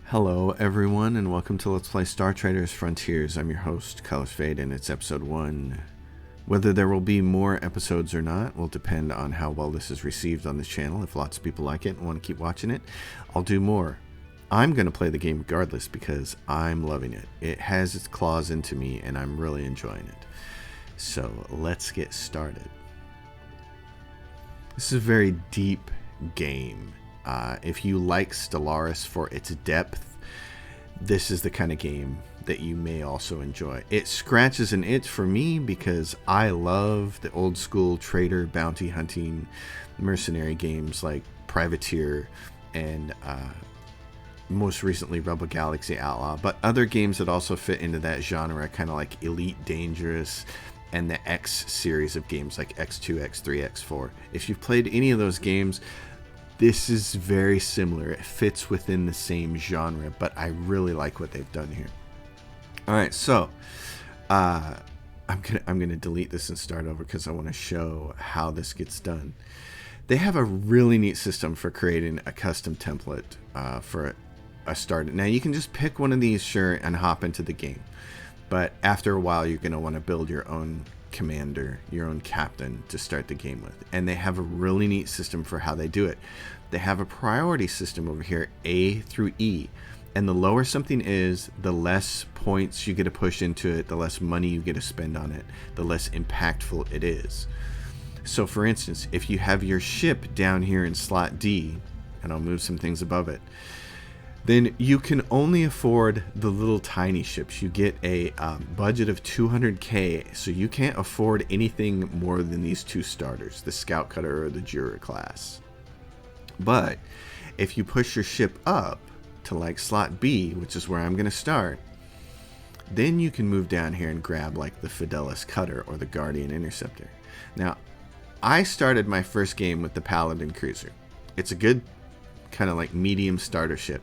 Hello everyone and welcome to Let's Play Star Traders Frontiers. I'm your host, Colors Fade, and it's episode 1. Whether there will be more episodes or not will depend on how well this is received on this channel. If lots of people like it and want to keep watching it, I'll do more. I'm going to play the game regardless because I'm loving it. It has its claws into me and I'm really enjoying it. So let's get started. This is a very deep game. If you like Stellaris for its depth, this is the kind of game that you may also enjoy. It scratches an itch for me because I love the old school trader, bounty hunting, mercenary games like Privateer and most recently Rebel Galaxy Outlaw, but other games that also fit into that genre, kind of like Elite Dangerous and the X series of games like X2, X3, X4. If you've played any of those games, this is very similar. It fits within the same genre, but I really like what they've done here. All right, so I'm gonna delete this and start over because I want to show how this gets done. They have a really neat system for creating a custom template for a start. Now you can just pick one of these, sure, and hop into the game, but after a while you're gonna want to build your own commander, your own captain to start the game with. And they have a really neat system for how they do it. They have a priority system over here, A through E, and the lower something is, the less points you get to push into it, the less money you get to spend on it, the less impactful it is. So for instance, if you have your ship down here in slot D, and I'll move some things above it, then you can only afford the little tiny ships. You get a budget of 200k, so you can't afford anything more than these two starters, the Scout Cutter or the Juror class. But if you push your ship up to like slot B, which is where I'm going to start, then you can move down here and grab like the Fidelis Cutter or the Guardian Interceptor. Now, I started my first game with the Paladin Cruiser. It's a good kind of like medium starter ship,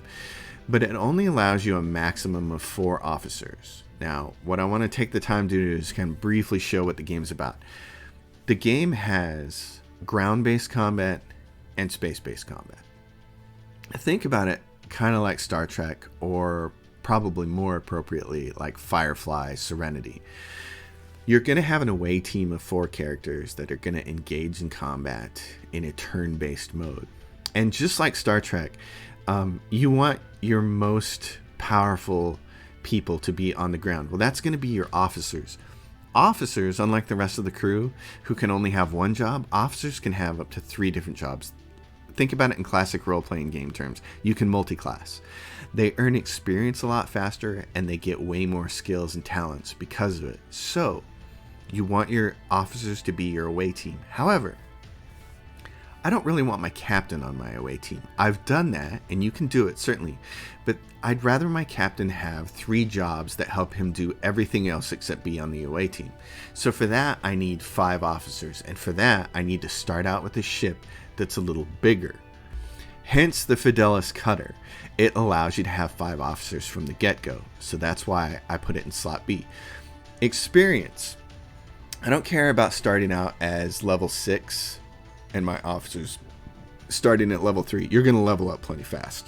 but it only allows you a maximum of 4 officers. Now, what I want to take the time to do is kind of briefly show what the game's about. The game has ground-based combat and space-based combat. Think about it kind of like Star Trek, or probably more appropriately like Firefly, Serenity. You're going to have an away team of 4 characters that are going to engage in combat in a turn-based mode. And just like Star Trek, you want your most powerful people to be on the ground. Well, that's going to be your officers. Officers, unlike the rest of the crew, who can only have one job, officers can have up to 3 different jobs. Think about it in classic role-playing game terms. You can multi-class. They earn experience a lot faster, and they get way more skills and talents because of it. So, you want your officers to be your away team. However, I don't really want my captain on my away team. I've done that, and you can do it, certainly. But I'd rather my captain have 3 jobs that help him do everything else except be on the away team. So for that, I need 5 officers. And for that, I need to start out with a ship that's a little bigger. Hence the Fidelis Cutter. It allows you to have 5 officers from the get-go. So that's why I put it in slot B. Experience. I don't care about starting out as level 6 and my officers starting at level 3. You're going to level up plenty fast.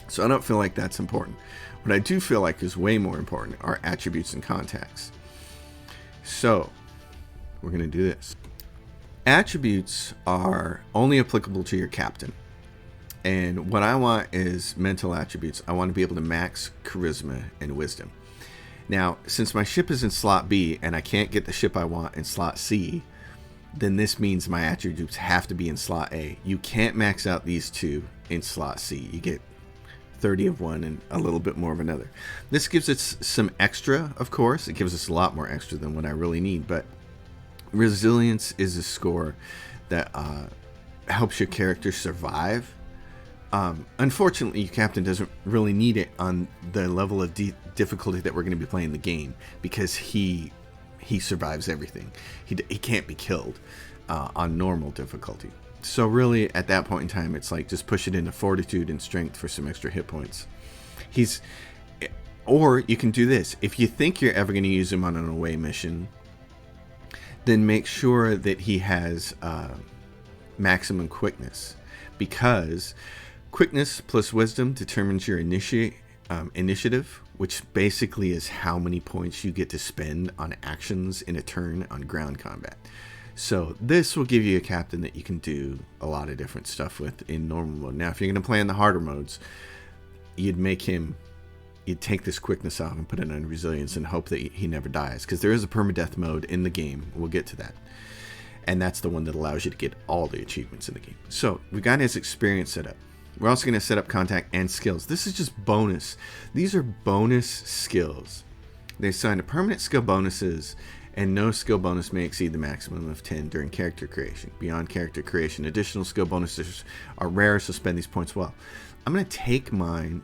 So I don't feel like that's important. What I do feel like is way more important are attributes and contacts. So we're going to do this. Attributes are only applicable to your captain. And what I want is mental attributes. I want to be able to max charisma and wisdom. Now, since my ship is in slot B and I can't get the ship I want in slot C, then this means my attributes have to be in slot A. You can't max out these 2 in slot C. You get 30 of one and a little bit more of another. This gives us some extra, of course. It gives us a lot more extra than what I really need, but resilience is a score that helps your character survive. Unfortunately, your captain doesn't really need it on the level of difficulty that we're going to be playing the game, because he survives everything. He can't be killed on normal difficulty. So really, at that point in time, it's like just push it into fortitude and strength for some extra hit points. Or you can do this. If you think you're ever going to use him on an away mission, then make sure that he has maximum quickness, because Quickness plus wisdom determines your initiative, which basically is how many points you get to spend on actions in a turn on ground combat. So this will give you a captain that you can do a lot of different stuff with in normal mode. Now, if you're going to play in the harder modes, you'd take this quickness off and put it on resilience and hope that he never dies, because there is a permadeath mode in the game. We'll get to that. And that's the one that allows you to get all the achievements in the game. So we got his experience set up. We're also going to set up contact and skills. This is just bonus. These are bonus skills. They assign a permanent skill bonuses, and no skill bonus may exceed the maximum of 10 during character creation. Beyond character creation, additional skill bonuses are rare, so spend these points well. I'm going to take mine.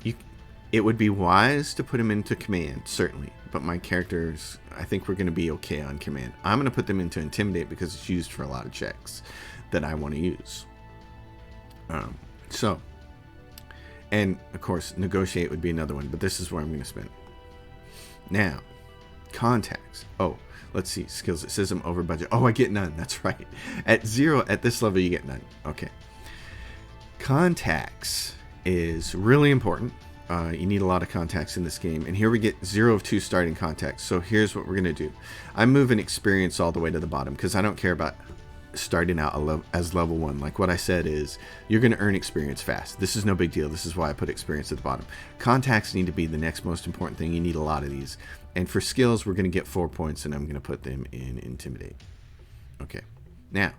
It would be wise to put him into command, certainly, but my characters, I think we're going to be okay on command. I'm going to put them into intimidate because it's used for a lot of checks that I want to use. And of course, negotiate would be another one, but this is where I'm going to spend. Now, contacts. Oh, let's see, skills. It says I'm over budget. Oh, I get none. That's right. At 0, at this level, you get none. Okay. Contacts is really important. You need a lot of contacts in this game. And here we get 0 of 2 starting contacts. So here's what we're going to do. I'm moving experience all the way to the bottom because I don't care about starting out as level 1. Like what I said is, you're going to earn experience fast. This is no big deal. This is why I put experience at the bottom. Contacts need to be the next most important thing. You need a lot of these. And for skills, we're going to get 4 points, and I'm going to put them in Intimidate. Okay. Now,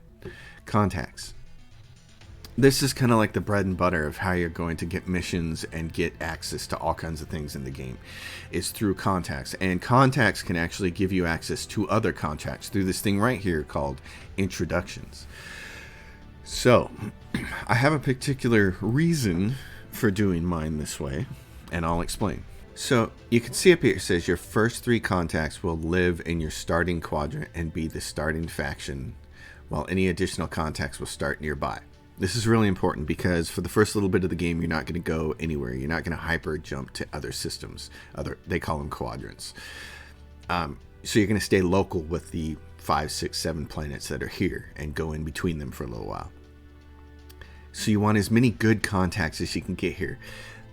contacts. This is kind of like the bread and butter of how you're going to get missions and get access to all kinds of things in the game, is through contacts. And contacts can actually give you access to other contacts through this thing right here called introductions. So, I have a particular reason for doing mine this way, and I'll explain. So you can see up here, it says your first 3 contacts will live in your starting quadrant and be the starting faction, while any additional contacts will start nearby. This is really important because for the first little bit of the game, you're not going to go anywhere. You're not going to hyper jump to other systems. They call them quadrants. So you're going to stay local with the 5, 6, 7 planets that are here and go in between them for a little while. So you want as many good contacts as you can get here.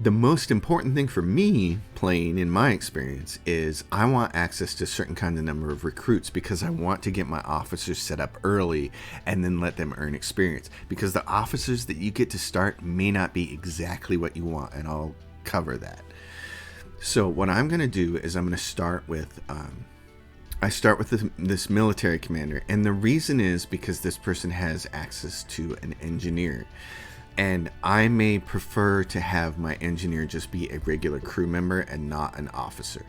The most important thing for me playing, in my experience, is I want access to a certain kind of number of recruits because I want to get my officers set up early and then let them earn experience. Because the officers that you get to start may not be exactly what you want, and I'll cover that. So what I'm going to do is I'm going to start with this military commander, and the reason is because this person has access to an engineer. And I may prefer to have my engineer just be a regular crew member and not an officer.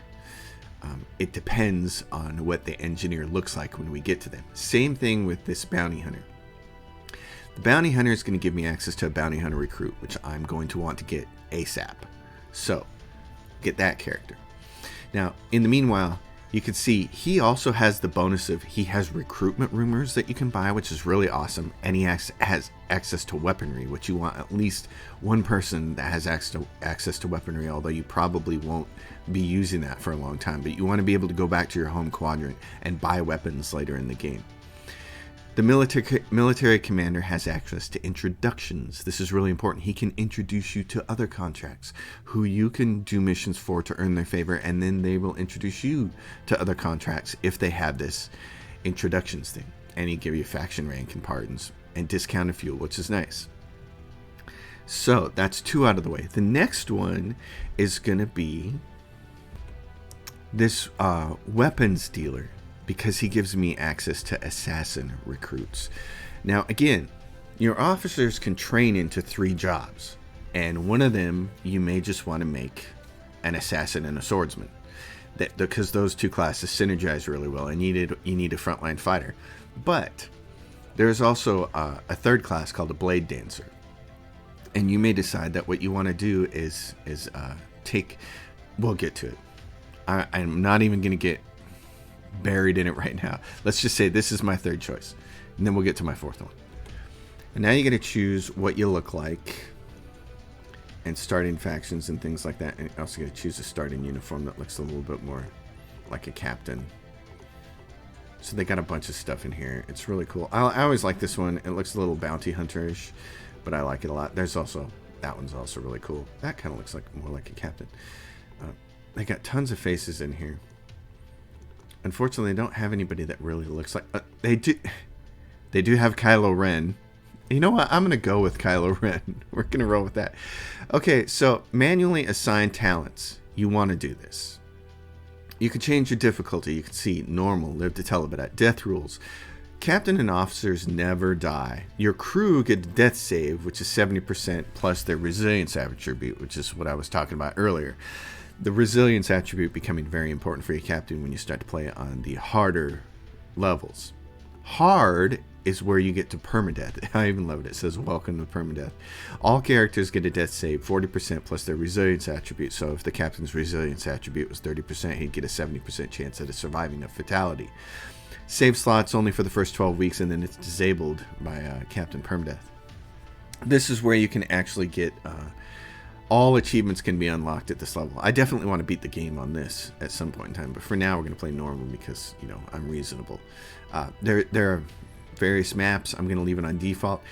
It depends on what the engineer looks like when we get to them. Same thing with this bounty hunter. The bounty hunter is going to give me access to a bounty hunter recruit, which I'm going to want to get ASAP. So, get that character. Now, in the meanwhile, you can see he also has the bonus of he has recruitment rumors that you can buy, which is really awesome. And he has access to weaponry, which you want at least one person that has access to weaponry, although you probably won't be using that for a long time. But you want to be able to go back to your home quadrant and buy weapons later in the game. The military commander has access to introductions. This is really important. He can introduce you to other contracts who you can do missions for to earn their favor, and then they will introduce you to other contracts if they have this introductions thing. And he give you faction rank and pardons and discounted fuel, which is nice. So that's 2 out of the way. The next one is going to be this weapons dealer, because he gives me access to assassin recruits. Now, again, your officers can train into 3 jobs, and one of them you may just want to make an assassin and a swordsman, because those 2 classes synergize really well, and you need a frontline fighter. But there's also a 3rd class called a blade dancer, and you may decide that what you want to do is take. We'll get to it. I'm not even going to get buried in it right now. Let's just say this is my 3rd choice, and then we'll get to my 4th one. And now you're going to choose what you look like and starting factions and things like that, and you're also going to choose a starting uniform that looks a little bit more like a captain. So they got a bunch of stuff in here. It's really cool. I always like this one. It looks a little bounty hunterish, but I like it a lot. There's also That one's also really cool. That kind of looks like more like a captain. They got tons of faces in here. Unfortunately, they don't have anybody that really looks like... They do have Kylo Ren. You know what? I'm going to go with Kylo Ren. We're going to roll with that. Okay, so manually assign talents. You want to do this. You can change your difficulty. You can see normal, live to tell about it. Death rules. Captain and officers never die. Your crew get a death save, which is 70% plus their resilience attribute, which is what I was talking about earlier. The resilience attribute becoming very important for your captain when you start to play on the harder levels. Hard is where you get to permadeath. I even love it. It says welcome to permadeath. All characters get a death save, 40% plus their resilience attribute. So if the captain's resilience attribute was 30%, he'd get a 70% chance at surviving a fatality. Save slots only for the first 12 weeks, and then it's disabled by Captain Permadeath. This is where you can actually get... all achievements can be unlocked at this level. I definitely want to beat the game on this at some point in time, but for now we're going to play normal because, you know, I'm reasonable. There are various maps. I'm going to leave it on default.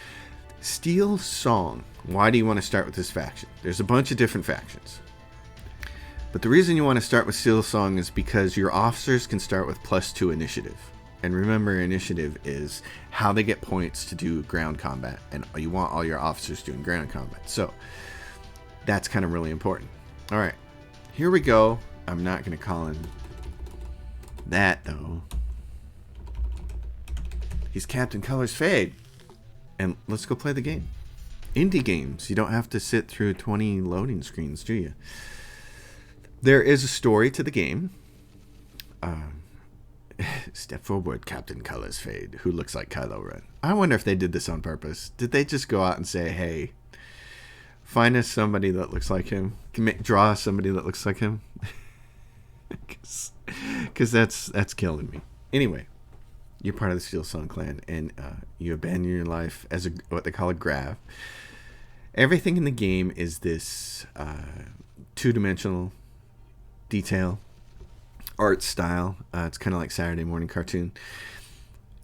Steel Song. Why do you want to start with this faction? There's a bunch of different factions. But the reason you want to start with Steel Song is because your officers can start with +2 initiative. And remember, initiative is how they get points to do ground combat. And you want all your officers doing ground combat. So that's kind of really important. All right, here we go. I'm not going to call him that, though. He's Captain Colors Fade. And let's go play the game. Indie games. You don't have to sit through 20 loading screens, do you? There is a story to the game. Step forward, Captain Colors Fade, who looks like Kylo Ren. I wonder if they did this on purpose. Did they just go out and say, hey, find us somebody that looks like him. Draw somebody that looks like him. Because that's killing me. Anyway, you're part of the Steel Song clan, and you abandon your life as what they call a grav. Everything in the game is this two-dimensional detail, art style. It's kind of like Saturday morning cartoon.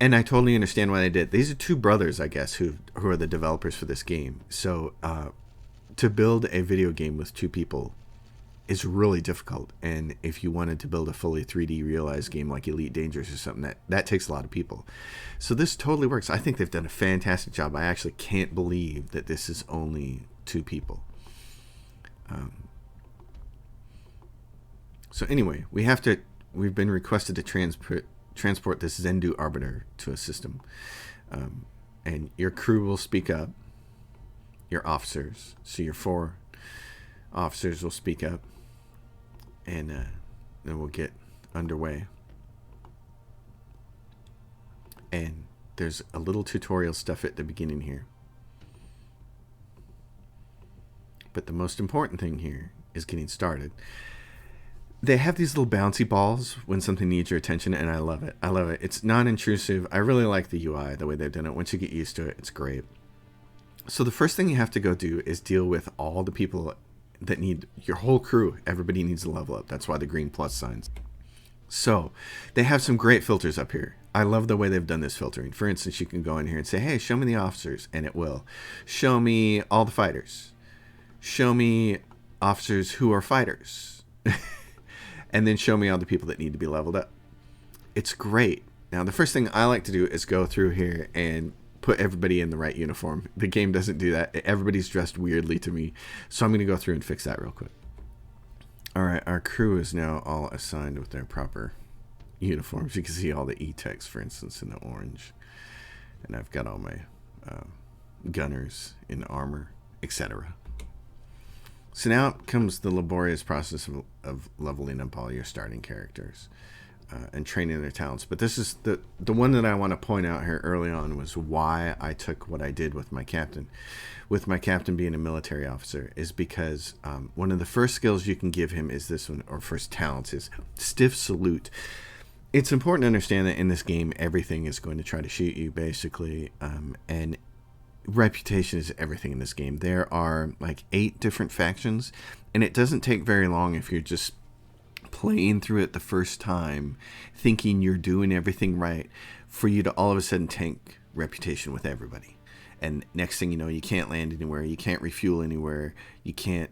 And I totally understand why they did. These are two brothers, I guess, who are the developers for this game. So to build a video game with two people is really difficult. And if you wanted to build a fully 3D realized game like Elite Dangerous or something, that takes a lot of people. So this totally works. I think they've done a fantastic job. I actually can't believe that this is only two people. So anyway, we've been requested to transport this Zendu Arbiter to a system. And your crew will speak up. Your officers. So your 4 officers will speak up. And then we'll get underway. And there's a little tutorial stuff at the beginning here. But the most important thing here is getting started. They have these little bouncy balls when something needs your attention, and I love it. I love it. It's non-intrusive. I really like the UI, the way they've done it. Once you get used to it, it's great. So the first thing you have to go do is deal with all the people that need your whole crew. Everybody needs to level up. That's why the green plus signs. So they have some great filters up here. I love the way they've done this filtering. For instance, you can go in here and say, hey, show me the officers, and it will. Show me all the fighters. Show me officers who are fighters. And then show me all the people that need to be leveled up. It's great. Now, the first thing I like to do is go through here and put everybody in the right uniform. The game doesn't do that. Everybody's dressed weirdly to me. So I'm going to go through and fix that real quick. All right, our crew is now all assigned with their proper uniforms. You can see all the E-techs, for instance, in the orange. And I've got all my gunners in armor, etc. So now comes the laborious process of leveling up all your starting characters and training their talents. But this is the one that I want to point out here early on was why I took what I did with my captain. With my captain being a military officer is because one of the first skills you can give him is this one, or first talents, is stiff salute. It's important to understand that in this game, everything is going to try to shoot you, basically, and reputation is everything in this game. There are like 8 different factions, and it doesn't take very long if you're just playing through it the first time, thinking you're doing everything right, for you to all of a sudden tank reputation with everybody. and next thing you know, you can't land anywhere, you can't refuel anywhere, you can't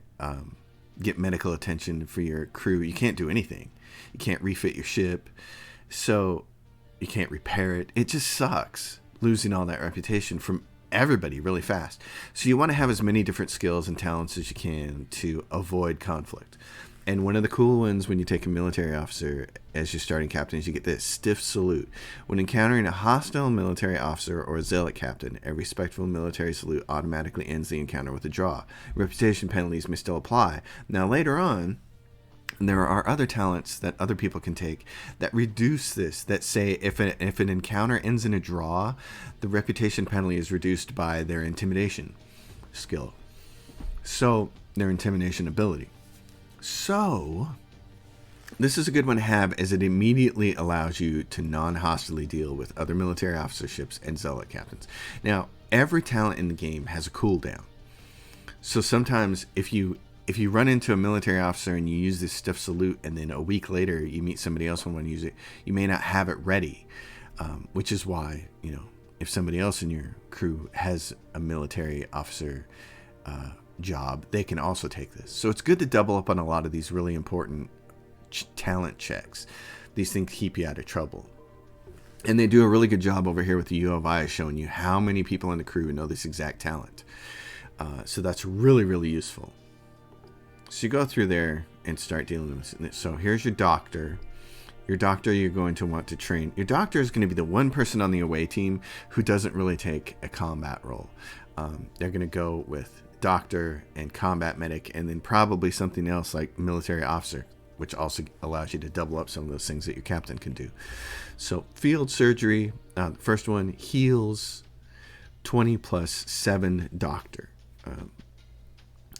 get medical attention for your crew, you can't do anything, you can't refit your ship, so you can't repair it. It just sucks losing all that reputation from everybody really fast. So you want to have as many different skills and talents as you can to avoid conflict. And one of the cool ones when you take a military officer as your starting captain is you get this stiff salute. When encountering a hostile military officer or a zealot captain, a respectful military salute automatically ends the encounter with a draw. Reputation penalties may still apply. Now later on, there are other talents that other people can take that reduce this, that say if an encounter ends in a draw, the reputation penalty is reduced by their intimidation skill. So, their intimidation ability. So, this is a good one to have as it immediately allows you to non-hostilely deal with other military officerships and zealot captains. Now, every talent in the game has a cooldown. So sometimes if you run into a military officer and you use this stiff salute and then a week later you meet somebody else and want to use it, you may not have it ready, which is why, if somebody else in your crew has a military officer job, they can also take this. So it's good to double up on a lot of these really important talent checks. These things keep you out of trouble. And they do a really good job over here with the U of I showing you how many people in the crew know this exact talent. So that's really, really useful. So you go through there and start dealing with it. So here's your doctor. Your doctor you're going to want to train. Your doctor is going to be the one person on the away team who doesn't really take a combat role. They're going to go with doctor and combat medic and then probably something else like military officer, which also allows you to double up some of those things that your captain can do. So field surgery, first one, heals 20 plus 7 doctor.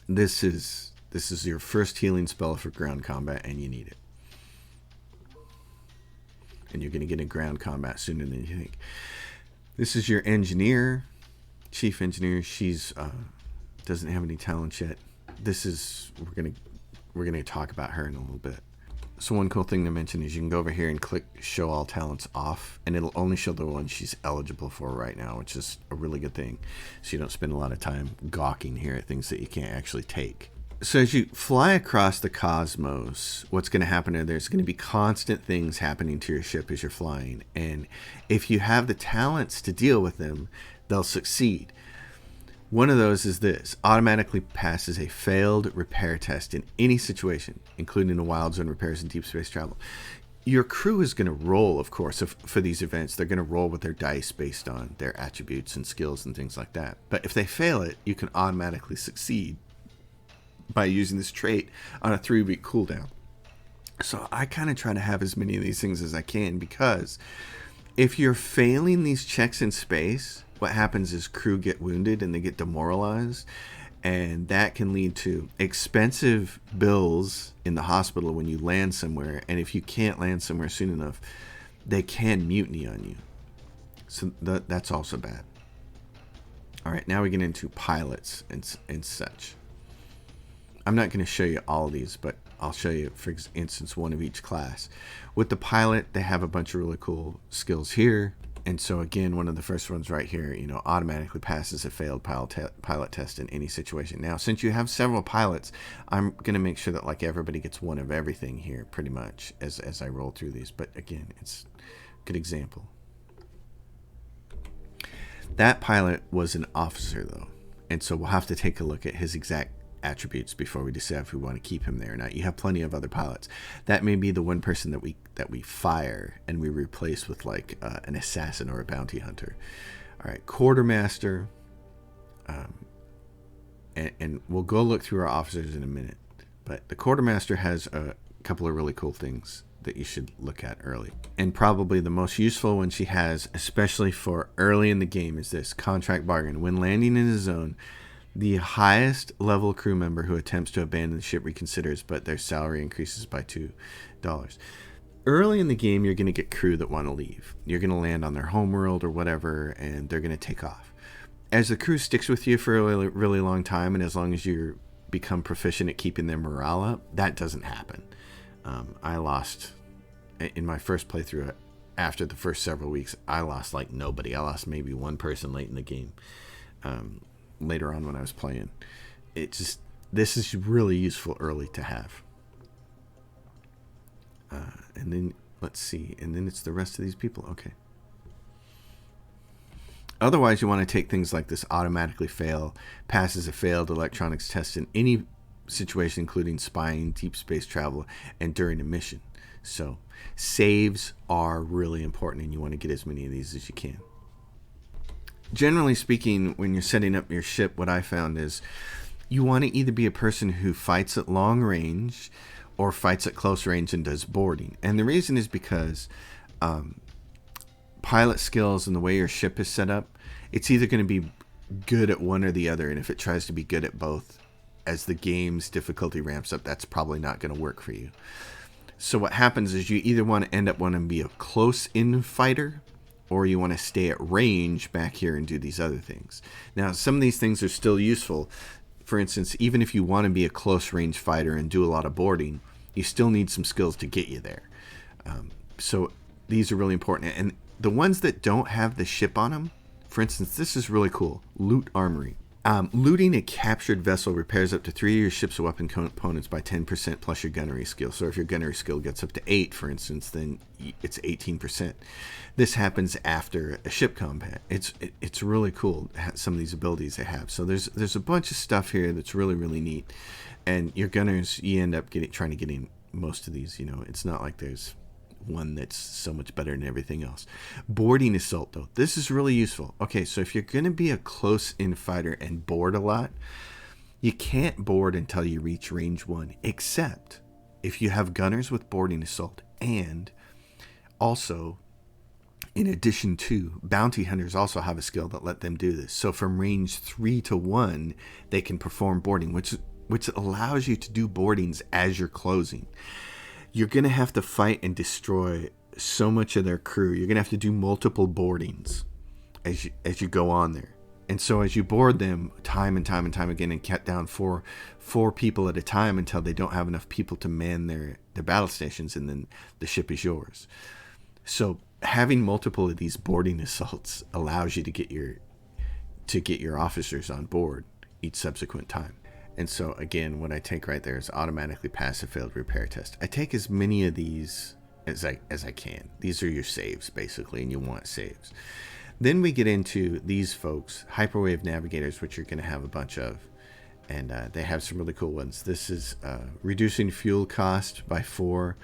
This is your first healing spell for ground combat, and you need it. And you're going to get in ground combat sooner than you think. This is your engineer, chief engineer. She's doesn't have any talents yet. We're gonna talk about her in a little bit. So one cool thing to mention is you can go over here and click show all talents off, and it'll only show the ones she's eligible for right now, which is a really good thing. So you don't spend a lot of time gawking here at things that you can't actually take. So as you fly across the cosmos, what's going to happen is there's going to be constant things happening to your ship as you're flying. And if you have the talents to deal with them, they'll succeed. One of those is this: automatically passes a failed repair test in any situation, including the wild zone repairs and deep space travel. Your crew is going to roll, of course, for these events. They're going to roll with their dice based on their attributes and skills and things like that. But if they fail it, you can automatically succeed by using this trait on a 3-week cooldown. So I kind of try to have as many of these things as I can, because if you're failing these checks in space, what happens is crew get wounded and they get demoralized, and that can lead to expensive bills in the hospital when you land somewhere. And if you can't land somewhere soon enough, they can mutiny on you. So that's also bad. All right, now we get into pilots and such. I'm not going to show you all of these, but I'll show you, for instance, one of each class. With the pilot, they have a bunch of really cool skills here. And so again, one of the first ones right here, automatically passes a failed pilot test in any situation. Now, since you have several pilots, I'm going to make sure that like everybody gets one of everything here pretty much as I roll through these. But again, it's a good example. That pilot was an officer though. And so we'll have to take a look at his exact attributes before we decide if we want to keep him there or not. You have plenty of other pilots. That may be the one person that we fire and we replace with like an assassin or a bounty hunter. All right, quartermaster, and we'll go look through our officers in a minute. But the quartermaster has a couple of really cool things that you should look at early. And probably the most useful one she has, especially for early in the game, is this contract bargain. When landing in a zone, the highest level crew member who attempts to abandon the ship reconsiders, but their salary increases by $2. Early in the game, you're going to get crew that want to leave. You're going to land on their homeworld or whatever, and they're going to take off. As the crew sticks with you for a really, really long time, and as long as you become proficient at keeping their morale up, that doesn't happen. I lost, in my first playthrough, after the first several weeks, I lost like nobody. I lost maybe one person late in the game. later on when I was playing. This is really useful early to have. And then let's see, and then it's the rest of these people. Okay. Otherwise, you want to take things like this: automatically fail, passes a failed electronics test in any situation, including spying, deep space travel, and during a mission. So saves are really important, and you want to get as many of these as you can. Generally speaking, when you're setting up your ship, what I found is you want to either be a person who fights at long range or fights at close range and does boarding. And the reason is because pilot skills and the way your ship is set up, it's either going to be good at one or the other. And if it tries to be good at both, as the game's difficulty ramps up, that's probably not going to work for you. So what happens is you either want to end up wanting to be a close-in fighter, or you want to stay at range back here and do these other things. Now, some of these things are still useful. For instance, even if you want to be a close-range fighter and do a lot of boarding, you still need some skills to get you there. So these are really important. And the ones that don't have the ship on them, for instance, this is really cool. Loot Armory. Looting a captured vessel repairs up to 3 of your ship's weapon components by 10% plus your gunnery skill. So if your gunnery skill gets up to 8, for instance, then it's 18%. This happens after a ship combat. It's really cool, some of these abilities they have. So there's a bunch of stuff here that's really, really neat. And your gunners, you end up trying to get in most of these. You know, it's not like there's one that's so much better than everything else. Boarding assault, though, this is really useful. Okay, so if you're going to be a close-in fighter and board a lot, you can't board until you reach range 1, except if you have gunners with boarding assault. And also, in addition to, bounty hunters also have a skill that let them do this. So from range 3 to 1, they can perform boarding, which allows you to do boardings as you're closing. You're going to have to fight and destroy so much of their crew. You're going to have to do multiple boardings as you go on there. And so as you board them time and time and time again and cut down four people at a time until they don't have enough people to man their battle stations, and then the ship is yours. So having multiple of these boarding assaults allows you to get your officers on board each subsequent time. And so, again, what I take right there is automatically pass a failed repair test. I take as many of these as I can. These are your saves, basically, and you want saves. Then we get into these folks, Hyperwave Navigators, which you're going to have a bunch of. And they have some really cool ones. This is reducing fuel cost by 4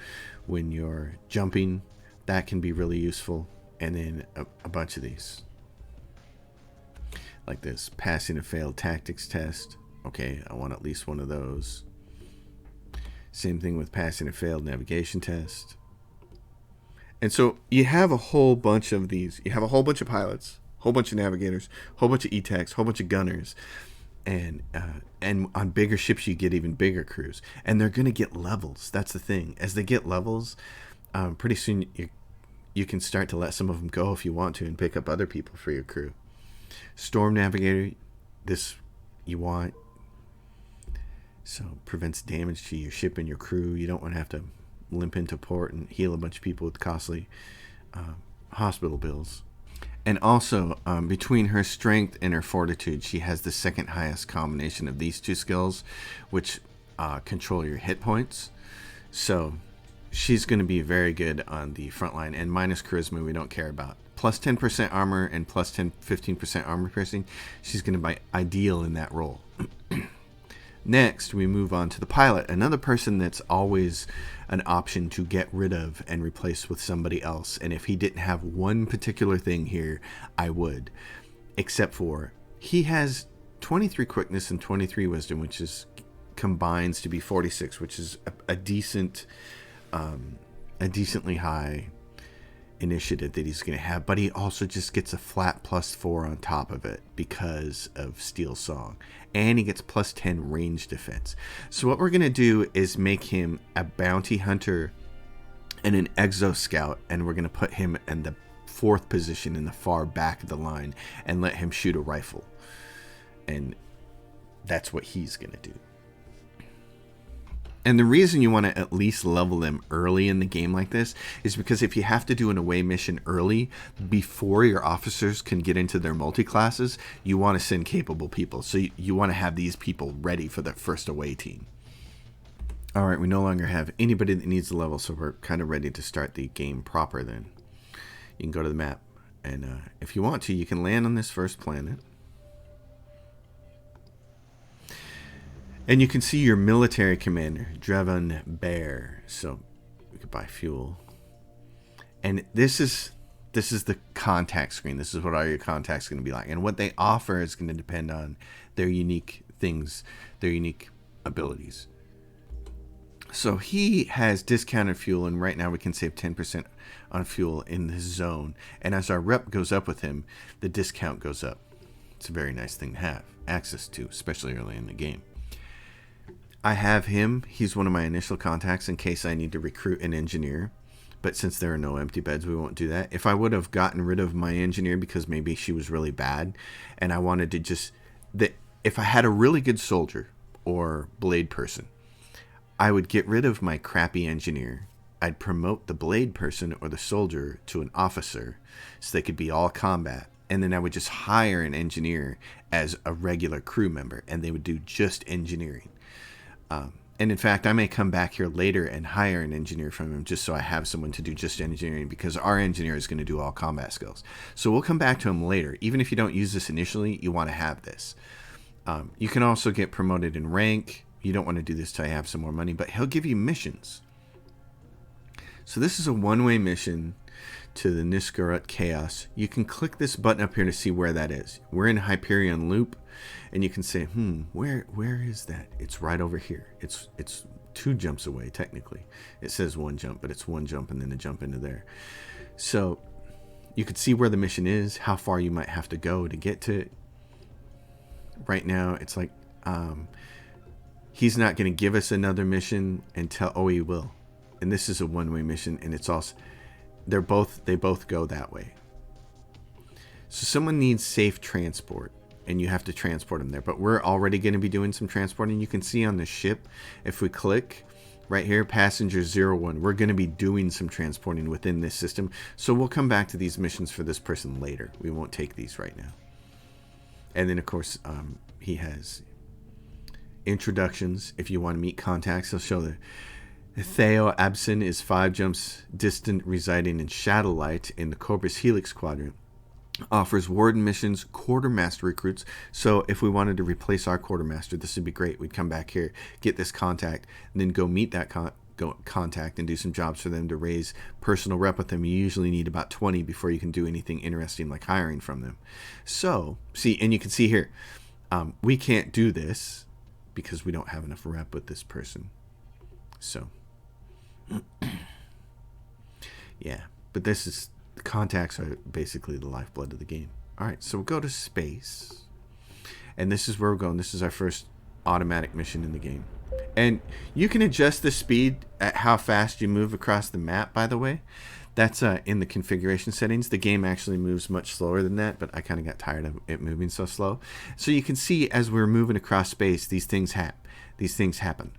when you're jumping. That can be really useful. And then a bunch of these. Like this, passing a failed tactics test. Okay, I want at least one of those. Same thing with passing a failed navigation test. And so you have a whole bunch of these. You have a whole bunch of pilots, a whole bunch of navigators, a whole bunch of E-techs, a whole bunch of gunners. And on bigger ships, you get even bigger crews. And they're going to get levels. That's the thing. As they get levels, pretty soon you can start to let some of them go if you want to and pick up other people for your crew. Storm Navigator, this you want. So prevents damage to your ship and your crew. You don't want to have to limp into port and heal a bunch of people with costly hospital bills. And also, between her strength and her fortitude, she has the second highest combination of these two skills, which control your hit points. So she's going to be very good on the front line. And minus charisma, we don't care about. Plus 10% armor and plus 15% armor piercing. She's going to be ideal in that role. Next, we move on to the pilot, another person that's always an option to get rid of and replace with somebody else. And if he didn't have one particular thing here, I would. Except for he has 23 quickness and 23 wisdom, which is combines to be 46, which is a decently high initiative that he's going to have, but he also just gets a flat +4 on top of it because of Steel Song, and he gets +10 range defense. So what we're going to do is make him a bounty hunter and an exo scout, and we're going to put him in the 4th position in the far back of the line and let him shoot a rifle, and that's what he's going to do. And the reason you want to at least level them early in the game like this is because if you have to do an away mission early before your officers can get into their multi-classes, you want to send capable people. So you want to have these people ready for the first away team. All right, we no longer have anybody that needs the level, so we're kind of ready to start the game proper then. You can go to the map, and if you want to, you can land on this first planet. And you can see your military commander, Drevan Bear. So we could buy fuel. And this is the contact screen. This is what all your contacts are going to be like. And what they offer is going to depend on their unique things, their unique abilities. So he has discounted fuel, and right now we can save 10% on fuel in this zone. And as our rep goes up with him, the discount goes up. It's a very nice thing to have access to, especially early in the game. I have him. He's one of my initial contacts in case I need to recruit an engineer. But since there are no empty beds, we won't do that. If I would have gotten rid of my engineer because maybe she was really bad, and I wanted to just... if I had a really good soldier or blade person, I would get rid of my crappy engineer. I'd promote the blade person or the soldier to an officer so they could be all combat. And then I would just hire an engineer as a regular crew member, and they would do just engineering. And in fact, I may come back here later and hire an engineer from him just so I have someone to do just engineering, because our engineer is going to do all combat skills. So we'll come back to him later. Even if you don't use this initially, you want to have this. You can also get promoted in rank. You don't want to do this till you have some more money, but he'll give you missions. So this is a one-way mission to the Niskarut Chaos. You can click this button up here to see where that is. We're in Hyperion Loop. And you can say, where is that? It's right over here. It's 2 jumps away, technically. It says 1 jump, but it's 1 jump and then a jump into there. So you could see where the mission is, how far you might have to go to get to it. Right now, it's like he's not going to give us another mission until... Oh, he will. And this is a one-way mission, and it's also... They both go that way. So someone needs safe transport, and you have to transport them there. But we're already going to be doing some transporting. You can see on the ship, if we click right here, passenger 01, we're going to be doing some transporting within this system. So we'll come back to these missions for this person later. We won't take these right now. And then, of course, he has introductions. If you want to meet contacts, he'll show the Theo Absin is 5 jumps distant, residing in Shadowlight in the Corpus Helix Quadrant. Offers warden missions, quartermaster recruits. So if we wanted to replace our quartermaster, this would be great. We'd come back here, get this contact, and then go meet that contact and do some jobs for them to raise personal rep with them. You usually need about 20 before you can do anything interesting like hiring from them. So, see, and you can see here, we can't do this because we don't have enough rep with this person. So, yeah, but this is... Contacts are basically the lifeblood of the game. All right, so we'll go to space, and this is where we're going. This is our first automatic mission in the game, and you can adjust the speed at how fast you move across the map. By the way, that's in the configuration settings. The game actually moves much slower than that, but I kind of got tired of it moving so slow. So you can see as we're moving across space, these things happen.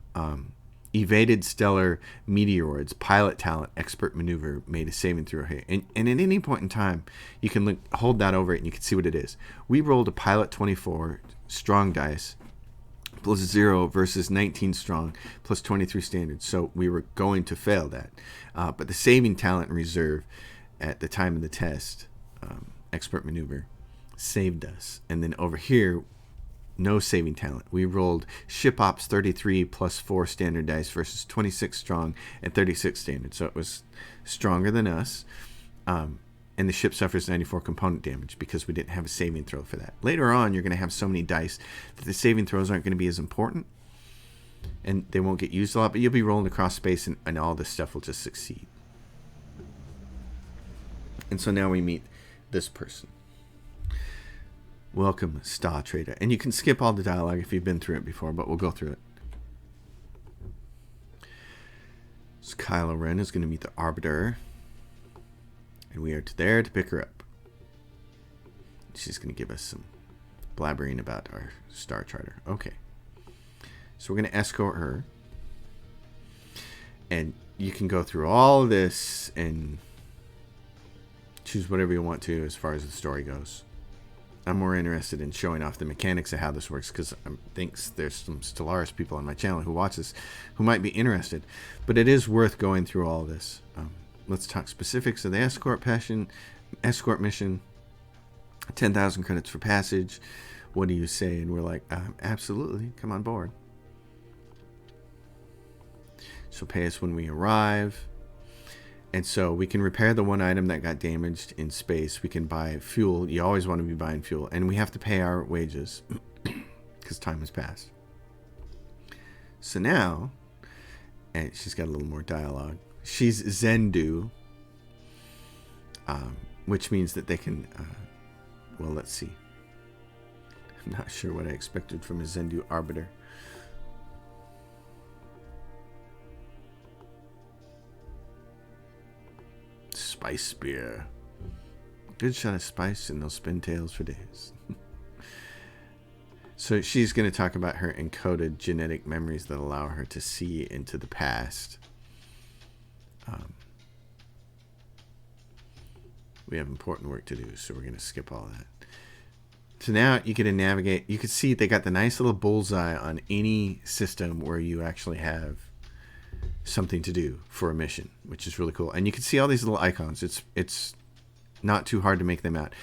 Evaded stellar meteoroids, pilot talent, expert maneuver, made a saving throw here. And at any point in time, you can hold that over it and you can see what it is. We rolled a pilot 24 strong dice plus 0 versus 19 strong plus 23 standard. So we were going to fail that. But the saving talent in reserve at the time of the test, expert maneuver, saved us. And then over here, no saving talent. We rolled ship ops 33 plus 4 standard dice versus 26 strong and 36 standard. So it was stronger than us. And the ship suffers 94 component damage because we didn't have a saving throw for that. Later on, you're going to have so many dice that the saving throws aren't going to be as important. And they won't get used a lot, but you'll be rolling across space and all this stuff will just succeed. And so now we meet this person. Welcome, Star Trader. And you can skip all the dialogue if you've been through it before, but we'll go through it. So Kylo Ren is going to meet the Arbiter. And we are there to pick her up. She's going to give us some blabbering about our Star Charter. Okay. So we're going to escort her. And you can go through all of this and choose whatever you want to as far as the story goes. I'm more interested in showing off the mechanics of how this works because I think there's some Stellaris people on my channel who watch this who might be interested. But it is worth going through all of this. Let's talk specifics of the escort mission. 10,000 credits for passage. What do you say? And we're like, absolutely, come on board. She'll pay us when we arrive. And so we can repair the one item that got damaged in space. We can buy fuel. You always want to be buying fuel. And we have to pay our wages because time has passed. So now, and she's got a little more dialogue. She's Zendu, which means that they can, well, let's see. I'm not sure what I expected from a Zendu Arbiter. Spice spear. Good shot of spice and they'll spin tails for days. So she's going to talk about her encoded genetic memories that allow her to see into the past. We have important work to do, so we're going to skip all that. So now you get to navigate. You can see they got the nice little bullseye on any system where you actually have something to do for a mission, which is really cool. And you can see all these little icons. It's not too hard to make them out.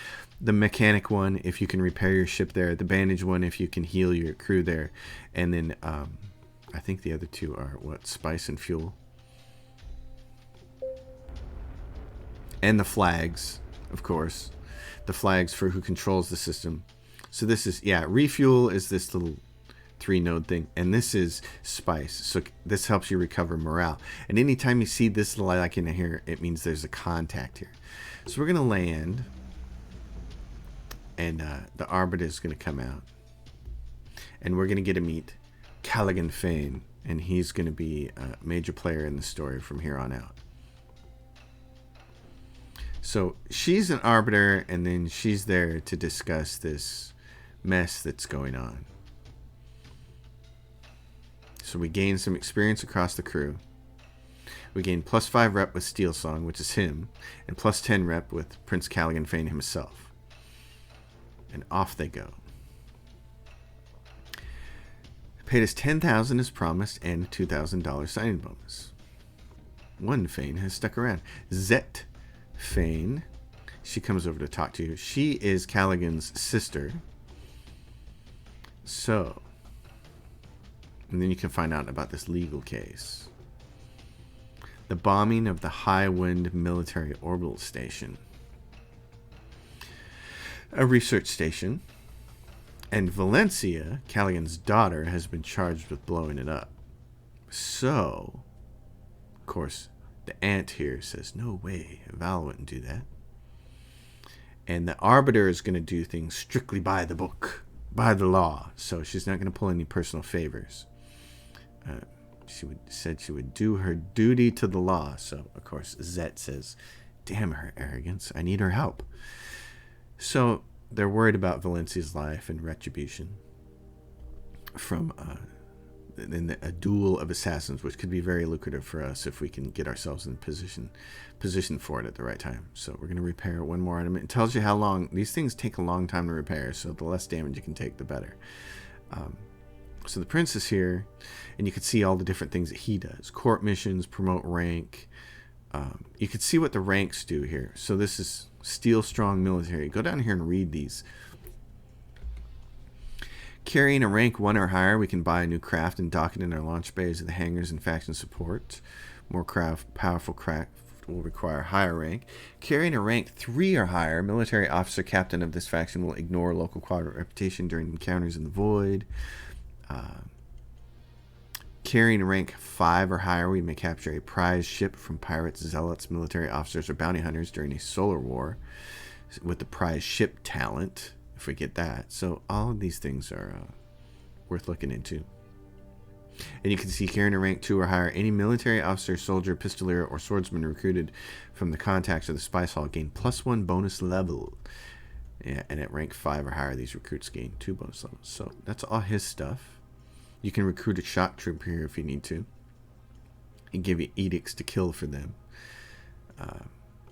The mechanic one, if you can repair your ship there. The bandage one, if you can heal your crew there. And then I think the other two are what? Spice and fuel. And the flags, of course. The flags for who controls the system. So this is, yeah, refuel is this little 3-node thing, and this is spice. So this helps you recover morale. And anytime you see this little icon here, it means there's a contact here. So we're gonna land, and the Arbiter is gonna come out, and we're gonna get to meet Callaghan Fane, and he's gonna be a major player in the story from here on out. So she's an Arbiter, and then she's there to discuss this mess that's going on. So we gain some experience across the crew. We gain +5 rep with Steel Song, which is him, and +10 rep with Prince Callaghan Fane himself. And off they go. Paid us $10,000 as promised and a $2,000 signing bonus. One Fane has stuck around. Zet Fane. She comes over to talk to you. She is Callaghan's sister. So, and then you can find out about this legal case. The bombing of the High Wind Military Orbital Station. A research station. And Valencia, Callaghan's daughter, has been charged with blowing it up. So, of course, the aunt here says, no way, Val wouldn't do that. And the Arbiter is going to do things strictly by the book, by the law. So she's not going to pull any personal favors. She said she would do her duty to the law. So, of course, Zet says, damn her arrogance, I need her help. So they're worried about Valencia's life and retribution from a duel of assassins, which could be very lucrative for us if we can get ourselves in position for it at the right time. So we're going to repair one more item. It tells you how long. These things take a long time to repair, so the less damage you can take, the better. So the prince is here, and you can see all the different things that he does. Court missions, promote rank. You can see what the ranks do here. So this is Steel Strong Military. Go down here and read these. Carrying a rank 1 or higher, we can buy a new craft and dock it in our launch bays of the hangars and faction support. More powerful craft will require higher rank. Carrying a rank 3 or higher, military officer captain of this faction will ignore local quadrant reputation during encounters in the void. Carrying a rank 5 or higher, we may capture a prize ship from pirates, zealots, military officers, or bounty hunters during a solar war with the prize ship talent, if we get that. So all of these things are worth looking into. And you can see carrying a rank 2 or higher, any military officer, soldier, pistolier, or swordsman recruited from the contacts of the spice hall gain +1 bonus level. Yeah, and at rank 5 or higher, these recruits gain 2 bonus levels. So that's all his stuff. You can recruit a shock trooper here if you need to. He give you edicts to kill for them.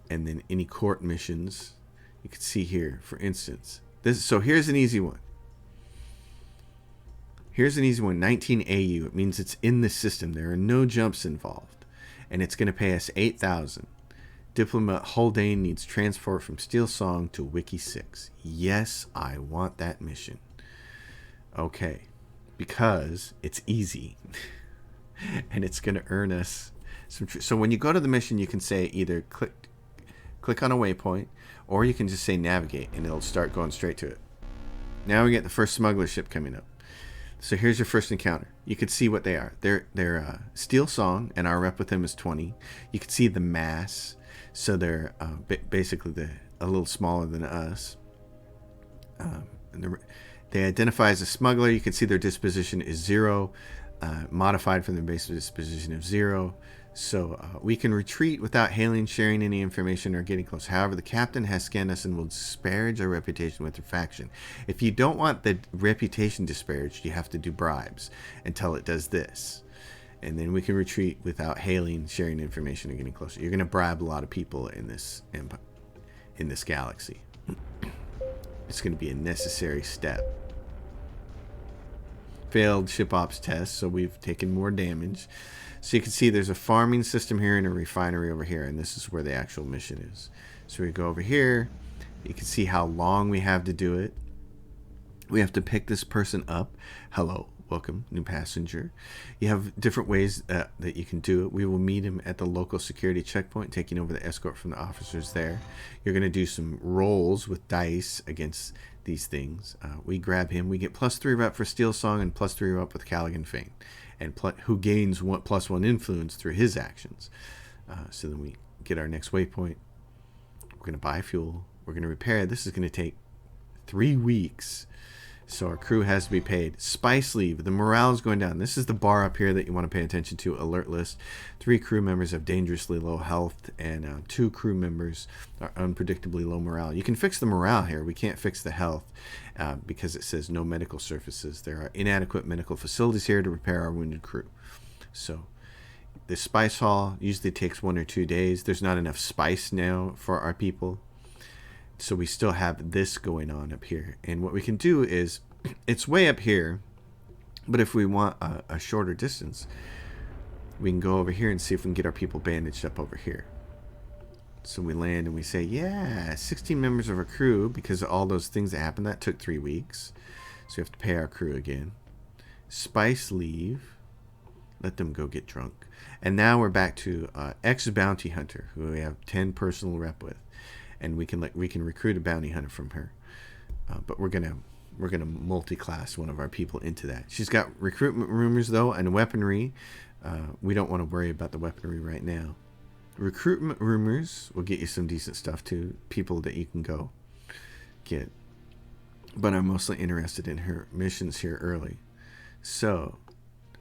And then any court missions, you can see here, for instance. So here's an easy one. Here's an easy one, 19 AU. It means it's in the system. There are no jumps involved. And it's going to pay us 8,000. Diplomat Haldane needs transport from Steel Song to Wiki 6. Yes, I want that mission. Okay, because it's easy. And it's going to earn us some... So when you go to the mission, you can say either click on a waypoint, or you can just say navigate, and it'll start going straight to it. Now we get the first smuggler ship coming up. So here's your first encounter. You can see what they are. They're Steel Song, and our rep with them is 20. You can see the mass. So they're basically a little smaller than us. They identify as a smuggler. You can see their disposition is 0, modified from their base disposition of 0. So we can retreat without hailing, sharing any information, or getting close. However, the captain has scanned us and will disparage our reputation with their faction. If you don't want the reputation disparaged, you have to do bribes until it does this. And then we can retreat without hailing, sharing information, or getting closer. You're going to bribe a lot of people in this galaxy. It's going to be a necessary step. Failed ship ops test, so we've taken more damage. So you can see there's a farming system here and a refinery over here, and this is where the actual mission is. So we go over here. You can see how long we have to do it. We have to pick this person up. Hello, welcome, new passenger. You have different ways that you can do it. We will meet him at the local security checkpoint, taking over the escort from the officers there. You're going to do some rolls with dice against these things. We grab him. We get +3 rep for Steel Song and +3 rep with Callaghan Fane, and who gains +1 influence through his actions. So then we get our next waypoint. We're going to buy fuel. We're going to repair. This is going to take 3 weeks. So our crew has to be paid. Spice leave. The morale is going down. This is the bar up here that you want to pay attention to. Alert list. 3 crew members have dangerously low health, and 2 crew members are unpredictably low morale. You can fix the morale here. We can't fix the health because it says no medical services. There are inadequate medical facilities here to repair our wounded crew. So the spice haul usually takes 1 or 2 days. There's not enough spice now for our people. So we still have this going on up here. And what we can do is, it's way up here, but if we want a shorter distance, we can go over here and see if we can get our people bandaged up over here. So we land and we say, yeah, 16 members of our crew, because of all those things that happened. That took 3 weeks. So we have to pay our crew again. Spice leave. Let them go get drunk. And now we're back to ex-bounty hunter, who we have 10 personal rep with. And we can recruit a bounty hunter from her, but we're gonna multi-class one of our people into that. She's got recruitment rumors though, and weaponry. We don't want to worry about the weaponry right now. Recruitment rumors will get you some decent stuff too, people that you can go get. But I'm mostly interested in her missions here early. So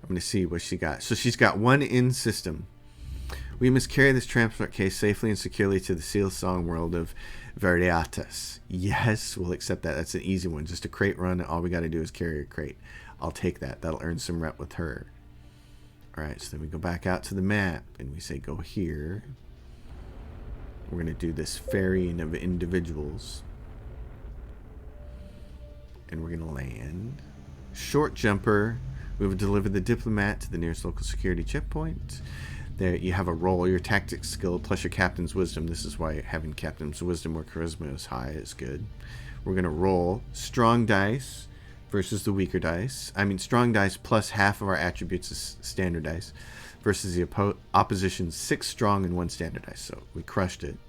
I'm gonna see what she got. So she's got 1 in system. We must carry this transport case safely and securely to the Steel Song world of Veritas. Yes, we'll accept that. That's an easy one. Just a crate run. All we got to do is carry a crate. I'll take that. That'll earn some rep with her. All right, so then we go back out to the map, and we say go here. We're going to do this ferrying of individuals. And we're going to land. Short jumper. We will deliver the diplomat to the nearest local security checkpoint. There you have a roll, your tactics skill plus your captain's wisdom. This is why having captain's wisdom or charisma is high is good. We're going to roll strong dice versus the weaker dice. I mean strong dice plus half of our attributes is standard dice versus the opposition's 6 strong and 1 standard dice. So we crushed it.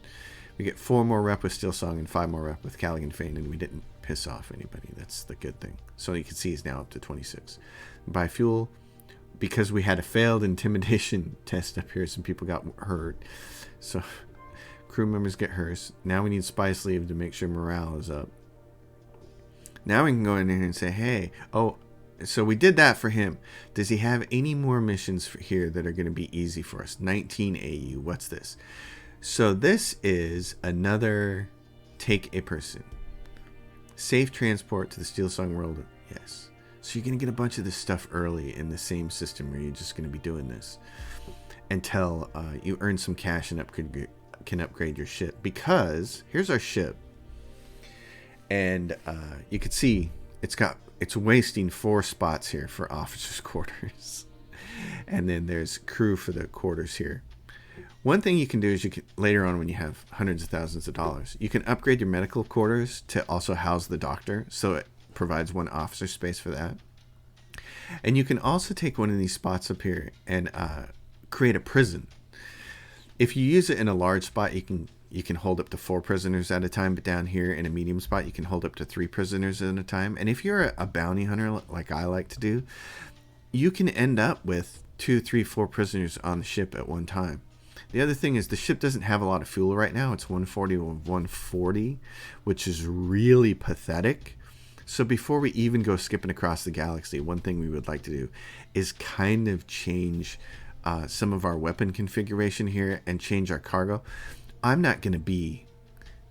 We get 4 more rep with Steel Song and 5 more rep with Callaghan Fane, and we didn't piss off anybody. That's the good thing. So you can see he's now up to 26. Buy fuel. Because we had a failed intimidation test up here, some people got hurt. So crew members get hurt. Now we need spice leave to make sure morale is up. Now we can go in here and say, hey, oh, so we did that for him. Does he have any more missions for here that are going to be easy for us? 19 AU. What's this? So this is another take a person. Safe transport to the Steel Song world. Yes. So you're going to get a bunch of this stuff early in the same system where you're just going to be doing this. until you earn some cash and can upgrade your ship. Because here's our ship, and you can see it's wasting 4 spots here for officers' quarters, and then there's crew for the quarters here. One thing you can do is later on, when you have hundreds of thousands of dollars, you can upgrade your medical quarters to also house the doctor, so it provides 1 officer space for that. And you can also take one of these spots up here and create a prison. If you use it in a large spot, you can hold up to 4 prisoners at a time, but down here in a medium spot, you can hold up to 3 prisoners at a time. And if you're a bounty hunter like I like to do, you can end up with 2, 3, 4 prisoners on the ship at one time. The other thing is the ship doesn't have a lot of fuel right now. It's 140 of 140, which is really pathetic. So before we even go skipping across the galaxy, one thing we would like to do is kind of change some of our weapon configuration here and change our cargo. I'm not going to be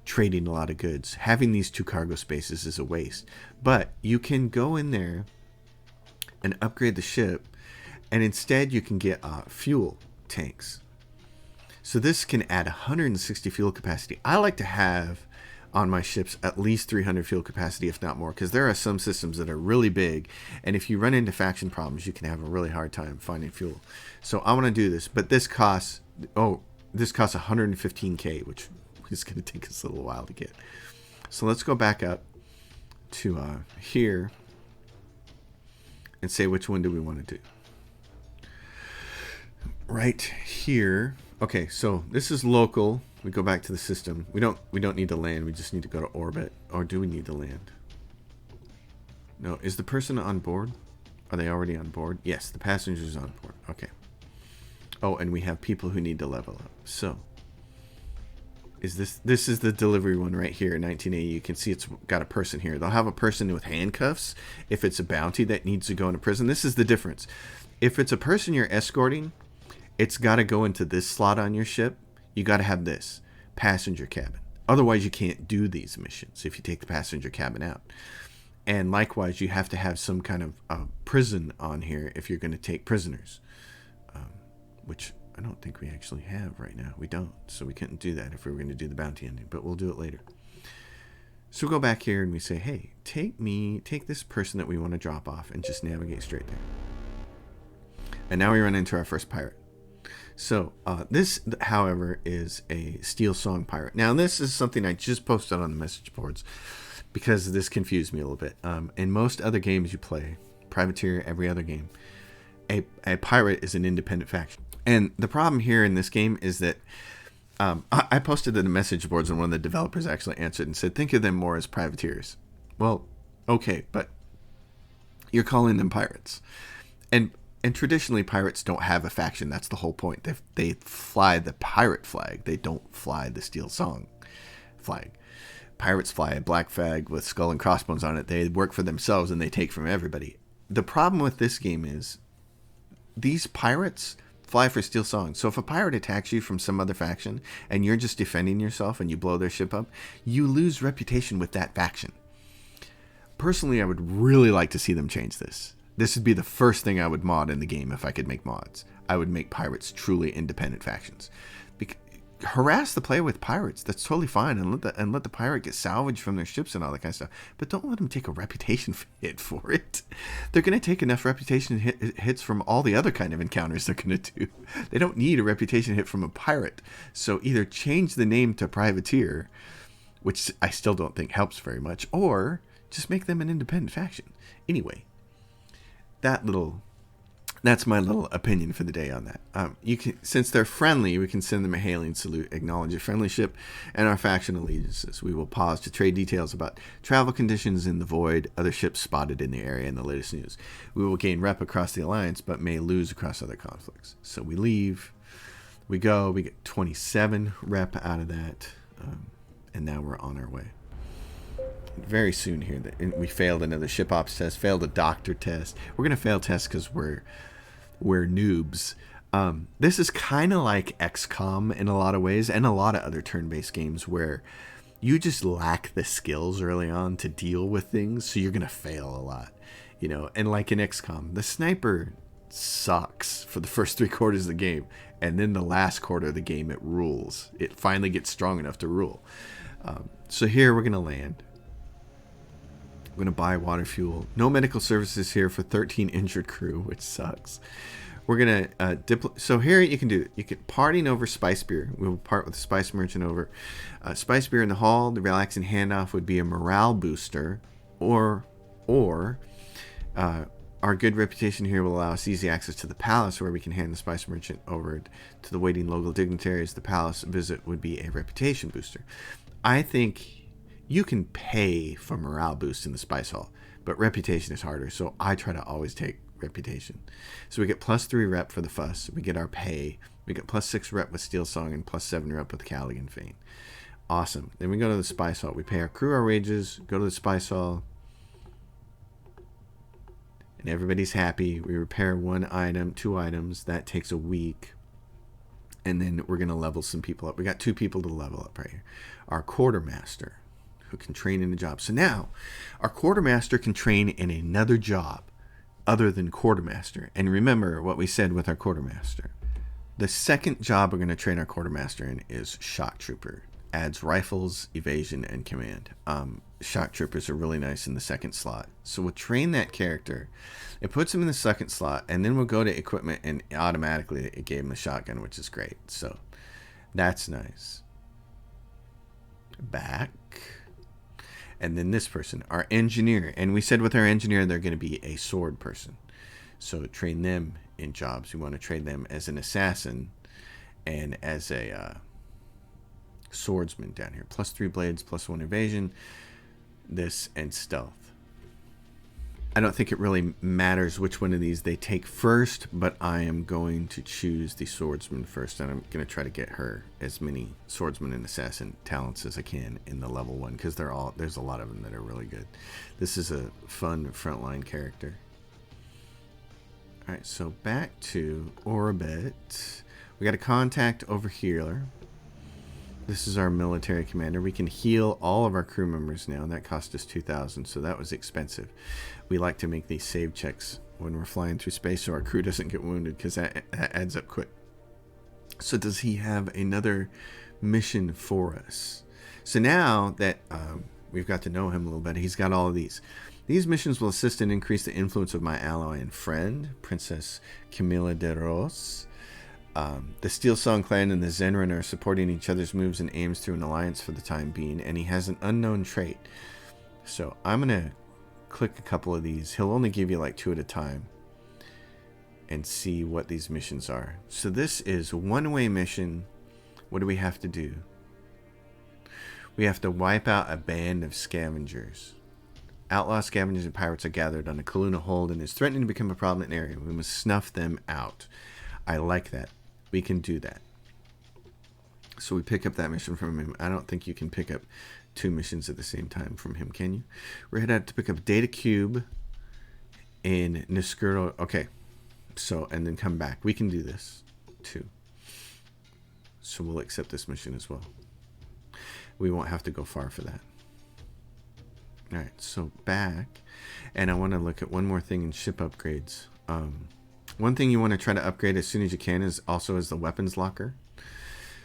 trading a lot of goods. Having these 2 cargo spaces is a waste. But you can go in there and upgrade the ship, and instead you can get fuel tanks. So this can add 160 fuel capacity. I like to have on my ships at least 300 fuel capacity, if not more, because there are some systems that are really big, and if you run into faction problems, you can have a really hard time finding fuel. So I want to do this, but this costs 115k, which is going to take us a little while to get. So let's go back up to here and say which one do we want to do. Right here. Okay, so this is local. We go back to the system. We don't need to land. We just need to go to orbit. Or do we need to land? No. Is the person on board? Are they already on board? Yes, the passenger's on board. Okay. Oh, and we have people who need to level up. So, is this is the delivery one right here, 1980. You can see it's got a person here. They'll have a person with handcuffs if it's a bounty that needs to go into prison. This is the difference. If it's a person you're escorting, it's got to go into this slot on your ship. You got to have this passenger cabin. Otherwise, you can't do these missions if you take the passenger cabin out. And likewise, you have to have some kind of prison on here if you're going to take prisoners, which I don't think we actually have right now. We don't, so we couldn't do that if we were going to do the bounty ending, but we'll do it later. So we'll go back here and we say, hey, take this person that we want to drop off and just navigate straight there. And now we run into our first pirate. So this, however, is a Steel Song pirate. Now, this is something I just posted on the message boards because this confused me a little bit. In most other games you play, Privateer, every other game, a pirate is an independent faction. And the problem here in this game is that I posted in the message boards, and one of the developers actually answered and said, think of them more as privateers. Well, okay, but you're calling them pirates. And traditionally, pirates don't have a faction. That's the whole point. They fly the pirate flag. They don't fly the Steel Song flag. Pirates fly a black flag with skull and crossbones on it. They work for themselves and they take from everybody. The problem with this game is these pirates fly for Steel Song. So if a pirate attacks you from some other faction and you're just defending yourself and you blow their ship up, you lose reputation with that faction. Personally, I would really like to see them change this. This would be the first thing I would mod in the game if I could make mods. I would make pirates truly independent factions. Harass the player with pirates. That's totally fine, and let the pirate get salvaged from their ships and all that kind of stuff. But don't let them take a reputation hit for it. They're going to take enough reputation hits from all the other kind of encounters they're going to do. They don't need a reputation hit from a pirate. So either change the name to Privateer, which I still don't think helps very much, or just make them an independent faction. Anyway. That's my little opinion for the day on that. Since they're friendly, we can send them a hailing salute, acknowledge a friendly ship, and our faction allegiances. We will pause to trade details about travel conditions in the void, other ships spotted in the area, and the latest news. We will gain rep across the alliance, but may lose across other conflicts. So we leave, we go, we get 27 rep out of that, and now we're on our way. Very soon here, we failed another ship ops test, failed a doctor test. We're gonna fail tests because we're noobs. This is kind of like XCOM in a lot of ways, and a lot of other turn-based games where you just lack the skills early on to deal with things, so you're gonna fail a lot, And like in XCOM, the sniper sucks for the first 3 quarters of the game, and then the last quarter of the game it rules. It finally gets strong enough to rule. So here we're gonna land. I'm gonna buy water fuel. No medical services here for 13 injured crew, which sucks. We're gonna so here you can partying over spice beer. We will part with the spice merchant over spice beer in the hall. The relaxing handoff would be a morale booster, or our good reputation here will allow us easy access to the palace, where we can hand the spice merchant over to the waiting local dignitaries. The palace visit would be a reputation booster. I think you can pay for morale boost in the spice hall, but reputation is harder, so I try to always take reputation. So we get +3 rep for the fuss. We get our pay. We get +6 rep with Steel Song and +7 rep with Callaghan Feint. Awesome. Then we go to the spice hall. We pay our crew our wages, go to the spice hall, and everybody's happy. We repair 1 item, 2 items. That takes a week. And then we're going to level some people up. We got 2 people to level up right here. Our Quartermaster, who can train in a job. So now, our Quartermaster can train in another job other than Quartermaster. And remember what we said with our Quartermaster. The second job we're going to train our Quartermaster in is Shock Trooper. Adds rifles, evasion, and command. Shock Troopers are really nice in the second slot. So we'll train that character. It puts him in the second slot, and then we'll go to equipment, and automatically it gave him the shotgun, which is great. So that's nice. Back. And then this person, our engineer. And we said with our engineer, they're going to be a sword person. So train them in jobs. We want to train them as an assassin and as a swordsman down here. +3 blades, +1 evasion. This and stealth. I don't think it really matters which one of these they take first, but I am going to choose the swordsman first, and I'm going to try to get her as many swordsman and assassin talents as I can in the level 1, because there's a lot of them that are really good. This is a fun frontline character. Alright, so back to Orbit. We got a contact over here. This is our military commander. We can heal all of our crew members now. That cost us 2,000, so that was expensive. We like to make these save checks when we're flying through space so our crew doesn't get wounded, because that adds up quick. So does he have another mission for us? So now that we've got to know him a little bit, he's got all of these. These missions will assist and increase the influence of my ally and friend, Princess Camilla de Ros. The Steel Song clan and the Zenrin are supporting each other's moves and aims through an alliance for the time being, and he has an unknown trait. So I'm going to click a couple of these. He'll only give you like 2 at a time and see what these missions are. So this is a one-way mission. What do we have to do? We have to wipe out a band of scavengers. Outlaw scavengers and pirates are gathered on a Kaluna hold and is threatening to become a prominent area. We must snuff them out. I like that. We can do that. So we pick up that mission from him. I don't think you can pick up 2 missions at the same time from him, can you? We're headed out to pick up Data Cube in Niskuro. Okay. So, and then come back. We can do this too. So we'll accept this mission as well. We won't have to go far for that. Alright, so back. And I want to look at one more thing in ship upgrades. One thing you want to try to upgrade as soon as you can is the weapons locker.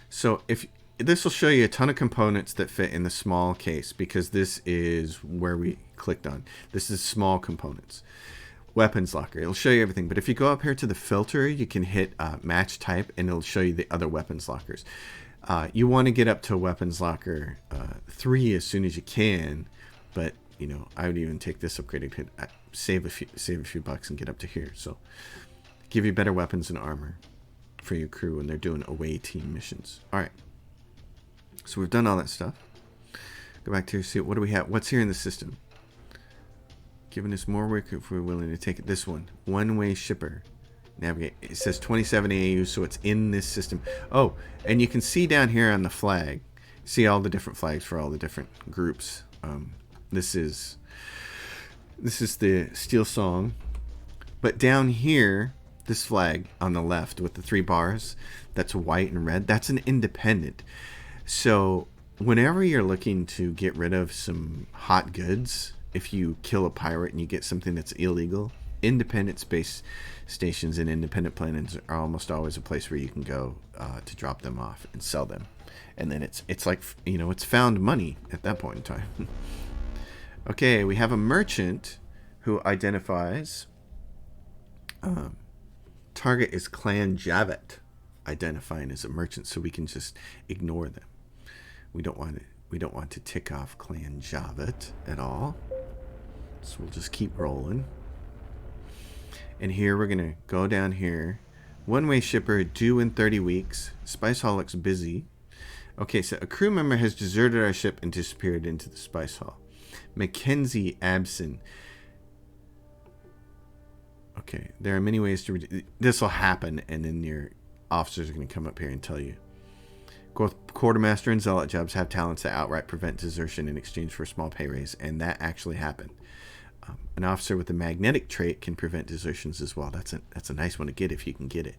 So if this will show you a ton of components that fit in the small case, because this is where we clicked on. This is small components. Weapons locker. It'll show you everything. But if you go up here to the filter, you can hit match type, and it'll show you the other weapons lockers. You want to get up to weapons locker 3 as soon as you can. But you know, I would even take this upgraded hit, save a few bucks and get up to here. So give you better weapons and armor for your crew when they're doing away team missions. All right. So we've done all that stuff. Go back to here, see what do we have? What's here in the system? Giving us more work if we're willing to take it. This one-way shipper. Navigate. It says 27 AU, so it's in this system. Oh, and you can see down here on the flag. See all the different flags for all the different groups. This is the Steel Song. But down here, this flag on the left with the 3 bars, that's white and red, that's an independent. So whenever you're looking to get rid of some hot goods, if you kill a pirate and you get something that's illegal, independent space stations and independent planets are almost always a place where you can go to drop them off and sell them. And then it's like, it's found money at that point in time. Okay, we have a merchant who identifies target is Clan Javet, identifying as a merchant, so we can just ignore them. We don't want to tick off Clan Javet at all. So we'll just keep rolling. And here we're gonna go down here. One-way shipper due in 30 weeks. Spice Hall looks busy. Okay, so a crew member has deserted our ship and disappeared into the Spice Hall. Mackenzie Abson. Okay, there are many ways to... This will happen, and then your officers are going to come up here and tell you. Quartermaster and Zealot jobs have talents that outright prevent desertion in exchange for a small pay raise, and that actually happened. An officer with a magnetic trait can prevent desertions as well. That's a nice one to get if you can get it.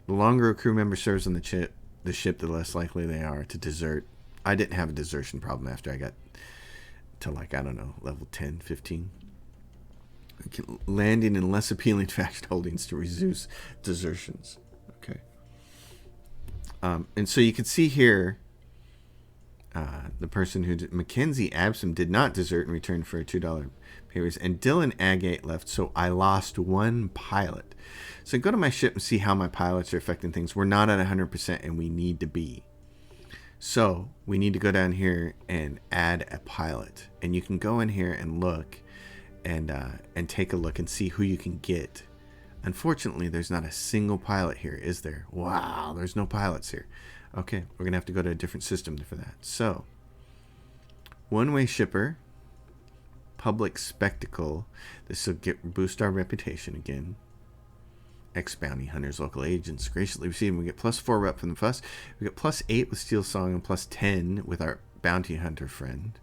The longer a crew member serves on the ship, the less likely they are to desert. I didn't have a desertion problem after I got to, like, I don't know, level 10, 15. Landing in less appealing faction holdings to reduce desertions. Okay. And so you can see here, the person who Mackenzie Absom did not desert and return for a $2 pay raise, and Dylan Agate left, so I lost one pilot. So go to my ship and see how my pilots are affecting things. We're not at 100%, and we need to be. So we need to go down here and add a pilot, and you can go in here and look and take a look and see who you can get. Unfortunately, there's not a single pilot here, is there? Wow, there's no pilots here. Okay, we're gonna have to go to a different system for that. So, one-way shipper, public spectacle. This will boost our reputation again. Ex-bounty hunters, local agents, graciously received. We get +4 rep from the fuss. We get +8 with Steel Song and +10 with our bounty hunter friend,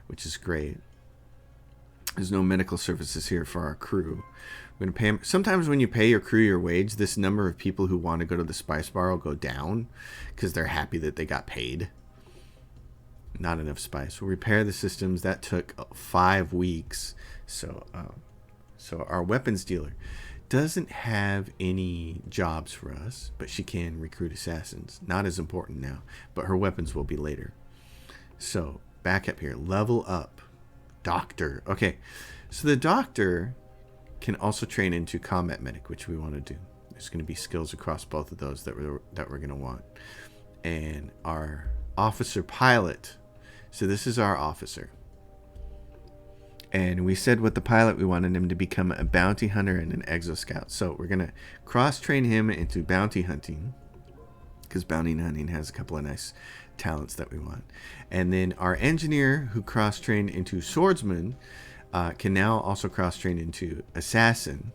which is great. There's no medical services here for our crew. We're going to pay them. Sometimes when you pay your crew your wage, this number of people who want to go to the spice bar will go down because they're happy that they got paid. Not enough spice. We'll repair the systems. That took 5 weeks. So our weapons dealer doesn't have any jobs for us, but she can recruit assassins. Not as important now, but her weapons will be later. So back up here. Level up. Doctor. Okay, so the doctor can also train into combat medic, which we want to do. There's going to be skills across both of those that we're going to want. And our officer pilot. So this is our officer. And we said with the pilot we wanted him to become a bounty hunter and an exo scout. So we're going to cross train him into bounty hunting, because bounty hunting has a couple of nice talents that we want. And then our engineer, who cross-trained into swordsman, can now also cross-train into assassin.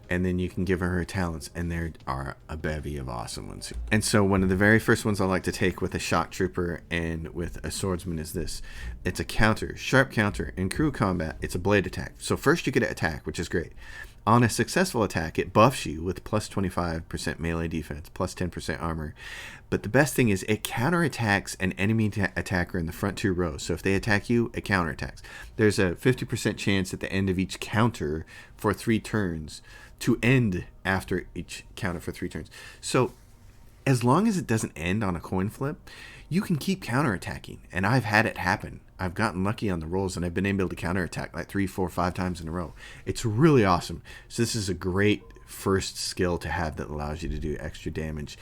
And then you can give her talents, and there are a bevy of awesome ones. And so one of the very first ones I like to take with a shock trooper and with a swordsman is this. It's a counter, sharp counter. In crew combat, it's a blade attack. So first you get an attack, which is great. On a successful attack, it buffs you with +25% melee defense, +10% armor. But the best thing is it counterattacks an enemy attacker in the front 2 rows. So if they attack you, it counterattacks. There's a 50% chance at the end of each counter for 3 turns to end after each counter for 3 turns. So as long as it doesn't end on a coin flip, you can keep counterattacking. And I've had it happen. I've gotten lucky on the rolls, and I've been able to counterattack like 3, 4, 5 times in a row. It's really awesome. So this is a great first skill to have that allows you to do extra damage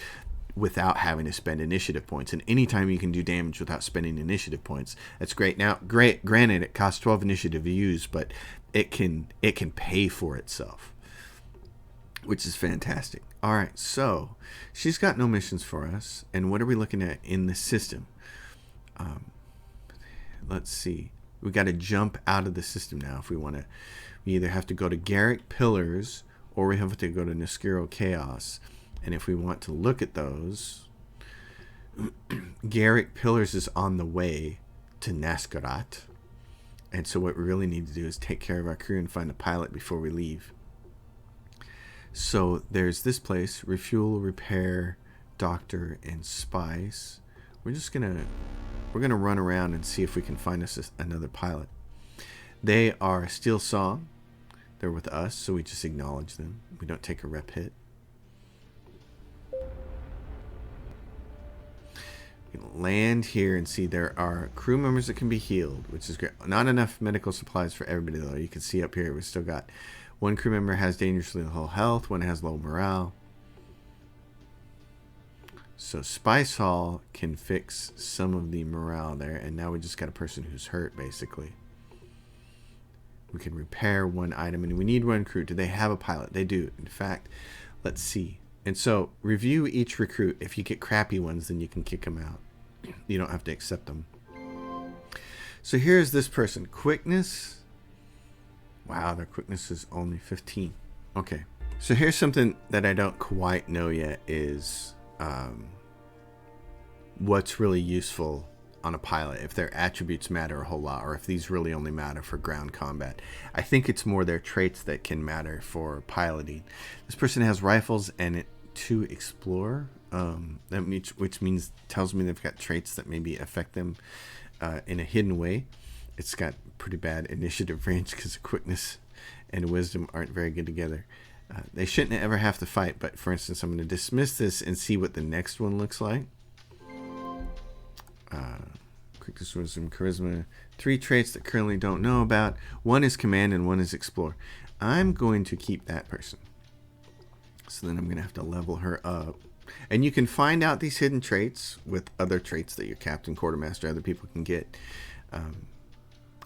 without having to spend initiative points. And anytime you can do damage without spending initiative points, that's great. Now, granted, it costs 12 initiative to use, but it can pay for itself, which is fantastic. All right, so she's got no missions for us. And what are we looking at in the system? Let's see. We got to jump out of the system now if we want to. We either have to go to Garrick Pillars or we have to go to Niskiro Chaos. And if we want to look at those, Garrick Pillars is on the way to Naskarat. And so what we really need to do is take care of our crew and find a pilot before we leave. So there's this place, refuel, repair, doctor, and spice. We're gonna run around and see if we can find us another pilot. They are Steel Song. They're with us, so we just acknowledge them. We don't take a rep hit. We can land here and see there are crew members that can be healed, which is great. Not enough medical supplies for everybody, though. You can see up here, we still got one crew member has dangerously low health, one has low morale. So Spice Hall can fix some of the morale there, and now we just got a person who's hurt, basically. We can repair one item, and we need one crew. Do they have a pilot? They do. In fact, let's see. And so review each recruit. If you get crappy ones, then you can kick them out. You don't have to accept them. So here's this person. Quickness. Wow, their quickness is only 15. Okay. So here's something that I don't quite know yet is what's really useful on a pilot, if their attributes matter a whole lot, or if these really only matter for ground combat. I think it's more their traits that can matter for piloting. This person has rifles and 2 explore, which means tells me they've got traits that maybe affect them in a hidden way. It's got pretty bad initiative range because quickness and wisdom aren't very good together. They shouldn't ever have to fight, but for instance, I'm going to dismiss this and see what the next one looks like. Quickness, wisdom, charisma. 3 traits that currently don't know about. 1 is command and 1 is explore. I'm going to keep that person. So then I'm going to have to level her up. And you can find out these hidden traits with other traits that your captain, quartermaster, other people can get.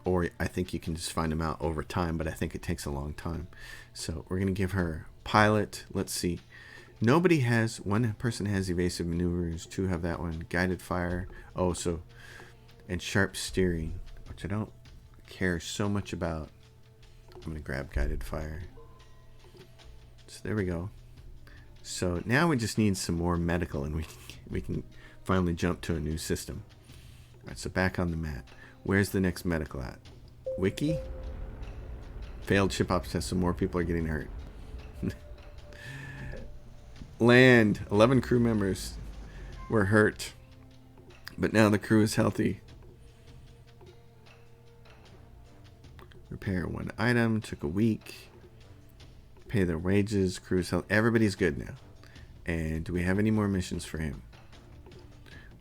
Or I think you can just find them out over time, but I think it takes a long time. So we're going to give her pilot. Let's see. Nobody has, 1 person has evasive maneuvers, 2 have that one. Guided fire. Oh, so, and sharp steering, which I don't care so much about. I'm going to grab guided fire. So there we go. So now we just need some more medical, and we can finally jump to a new system. All right, so back on the mat. Where's the next medical at? Wiki? Failed ship ops test, so more people are getting hurt. Land. 11 crew members were hurt, but now the crew is healthy. Repair 1 item. Took a week. Pay their wages. Crew is healthy. Everybody's good now. And do we have any more missions for him?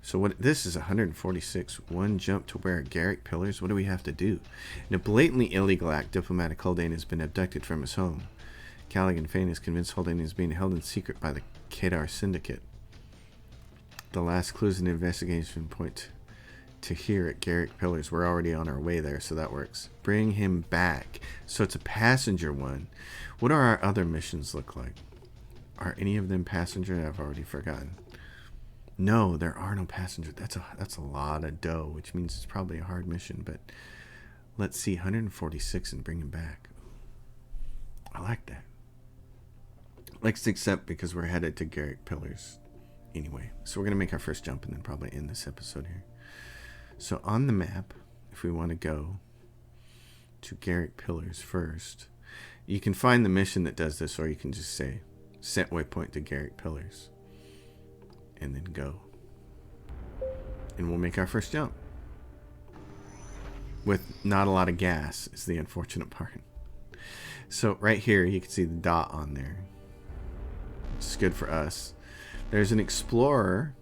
So what? This is 146. 1 jump to wear Garrick pillars. What do we have to do? In a blatantly illegal act, diplomatic Haldane has been abducted from his home. Callaghan Fane is convinced Haldane is being held in secret by the Kedar Syndicate. The last clues in the investigation point to here at Garrick Pillars. We're already on our way there, so that works. Bring him back. So it's a passenger one. What are our other missions look like? Are any of them passenger? I've already forgotten. No, there are no passengers. That's a lot of dough, which means it's probably a hard mission, but let's see, 146 and bring him back. I like that. Let's accept because we're headed to Garrick Pillars anyway. So we're going to make our first jump and then probably end this episode here. So on the map, if we want to go to Garrick Pillars first, you can find the mission that does this, or you can just say set waypoint to Garrick Pillars and then go. And we'll make our first jump. With not a lot of gas is the unfortunate part. So right here, you can see the dot on there. It's good for us. There's an explorer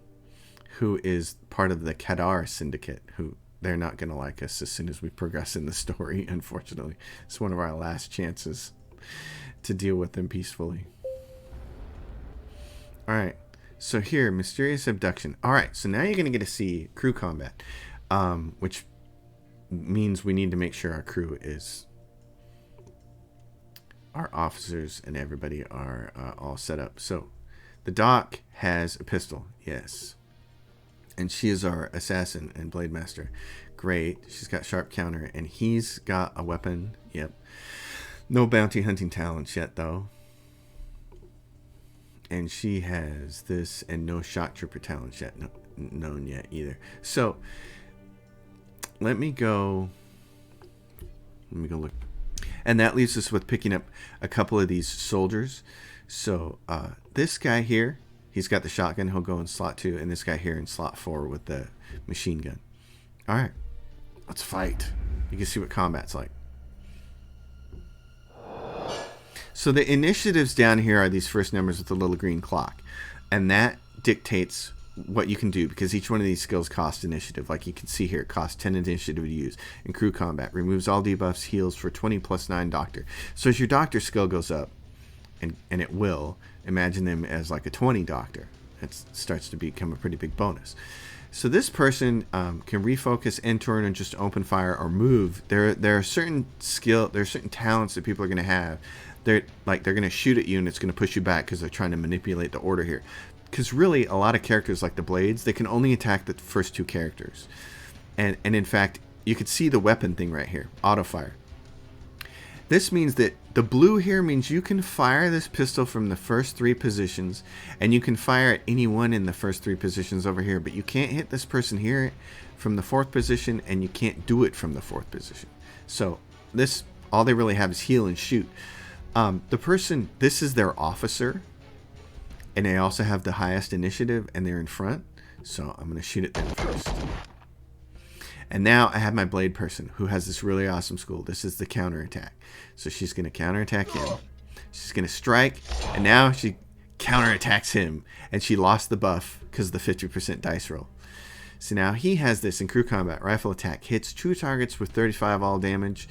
who is part of the Kedar Syndicate, who they're not going to like us as soon as we progress in the story, unfortunately. It's one of our last chances to deal with them peacefully. Alright, so here, mysterious abduction. Alright, so now you're going to get to see crew combat, which means we need to make sure our crew is... our officers and everybody are all set up. So the doc has a pistol, yes, and she is our assassin and blade master. Great. She's got sharp counter, and he's got a weapon. Yep. No bounty hunting talents yet, though. And she has this, and no shock trooper talents yet, known yet either. So let me go look. And that leaves us with picking up a couple of these soldiers. So this guy here, he's got the shotgun. He'll go in slot 2. And this guy here in slot 4 with the machine gun. All right. Let's fight. You can see what combat's like. So the initiatives down here are these first numbers with the little green clock. And that dictates what you can do, because each one of these skills costs initiative. Like you can see here, it costs 10 initiative to use. In crew combat, removes all debuffs, heals for 20 plus 9 doctor. So as your doctor skill goes up, and it will, imagine them as like a 20 doctor. It starts to become a pretty big bonus. So this person can refocus, end turn, and just open fire or move. There are certain talents that people are going to have. They're going to shoot at you and it's going to push you back because they're trying to manipulate the order here. Because really, a lot of characters like the Blades, they can only attack the first 2 characters. And in fact, you could see the weapon thing right here, auto fire. This means that the blue here means you can fire this pistol from the first 3 positions, and you can fire at anyone in the first 3 positions over here, but you can't hit this person here from the 4th position, and you can't do it from the 4th position. So this, all they really have is heal and shoot. The person, this is their officer, and they also have the highest initiative, and they're in front. So I'm going to shoot at them first. And now I have my blade person who has this really awesome skill. This is the counterattack. So she's going to counterattack him. She's going to strike, and now she counterattacks him. And she lost the buff because of the 50% dice roll. So now he has this in crew combat. Rifle attack hits 2 targets with 35 all damage,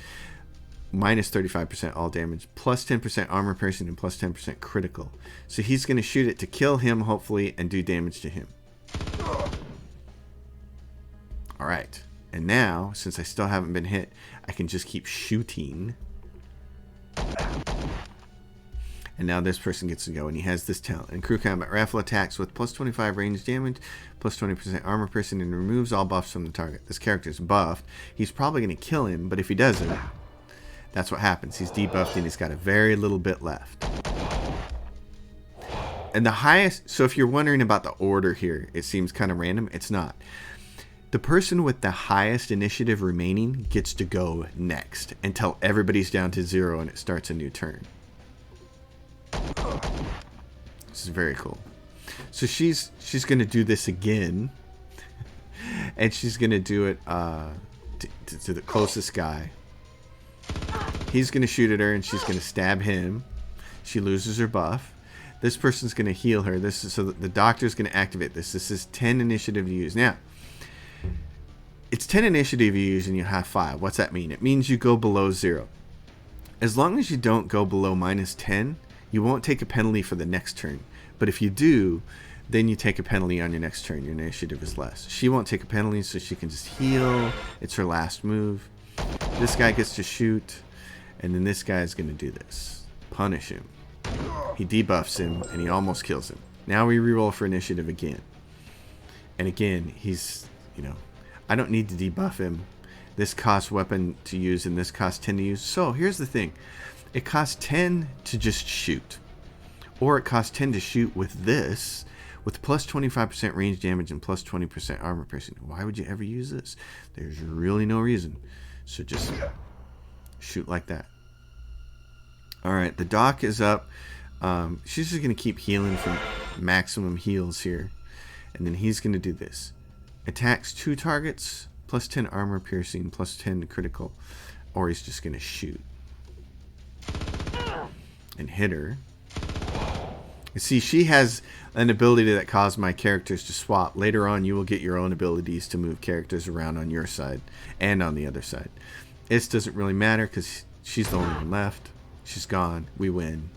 minus 35% all damage, plus 10% armor piercing, and plus 10% critical. So he's going to shoot it to kill him, hopefully, and do damage to him. Alright. And now, since I still haven't been hit, I can just keep shooting. And now this person gets to go, and he has this talent. In crew combat, rifle attacks with plus 25 range damage, plus 20% armor piercing, and removes all buffs from the target. This character is buffed. He's probably going to kill him, but if he doesn't, that's what happens. He's debuffed, and he's got a very little bit left. And the highest, so if you're wondering about the order here, it seems kind of random. It's not. The person with the highest initiative remaining gets to go next until everybody's down to 0 and it starts a new turn. This is very cool. So she's going to do this again, and she's going to do it to the closest guy. He's going to shoot at her, and she's going to stab him. She loses her buff. This person's going to heal her. This is so the doctor's going to activate this. This is 10 initiative to use. Now, it's 10 initiative you use and you have 5. What's that mean? It means you go below 0. As long as you don't go below minus 10, you won't take a penalty for the next turn. But if you do, then you take a penalty on your next turn. Your initiative is less. She won't take a penalty, so she can just heal. It's her last move. This guy gets to shoot, and then this guy is going to do this. Punish him. He debuffs him, and he almost kills him. Now we reroll for initiative again. And again, he's, I don't need to debuff him. This costs weapon to use, and this costs 10 to use. So here's the thing. It costs 10 to just shoot. Or it costs 10 to shoot with this, with plus 25% range damage and plus 20% armor piercing. Why would you ever use this? There's really no reason. So just shoot like that. Alright, the doc is up. She's just going to keep healing from maximum heals here. And then he's going to do this. Attacks 2 targets, plus 10 armor piercing, plus 10 critical. Or he's just going to shoot. And hit her. You see, she has an ability that caused my characters to swap. Later on, you will get your own abilities to move characters around on your side and on the other side. This doesn't really matter because she's the only one left. She's gone. We win.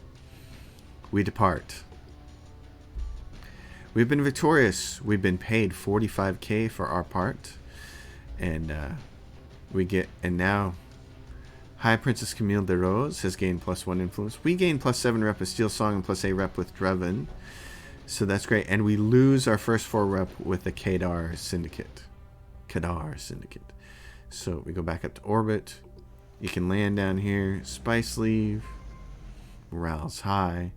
We depart. We've been victorious. We've been paid 45k for our part. And now High Princess Camille de Rose has gained +1 influence. We gain +7 rep with Steel Song and +8 rep with Dreven. So that's great. And we lose our first 4 rep with the Kadar Syndicate. So we go back up to orbit. You can land down here. Spice Leave. Morale's high.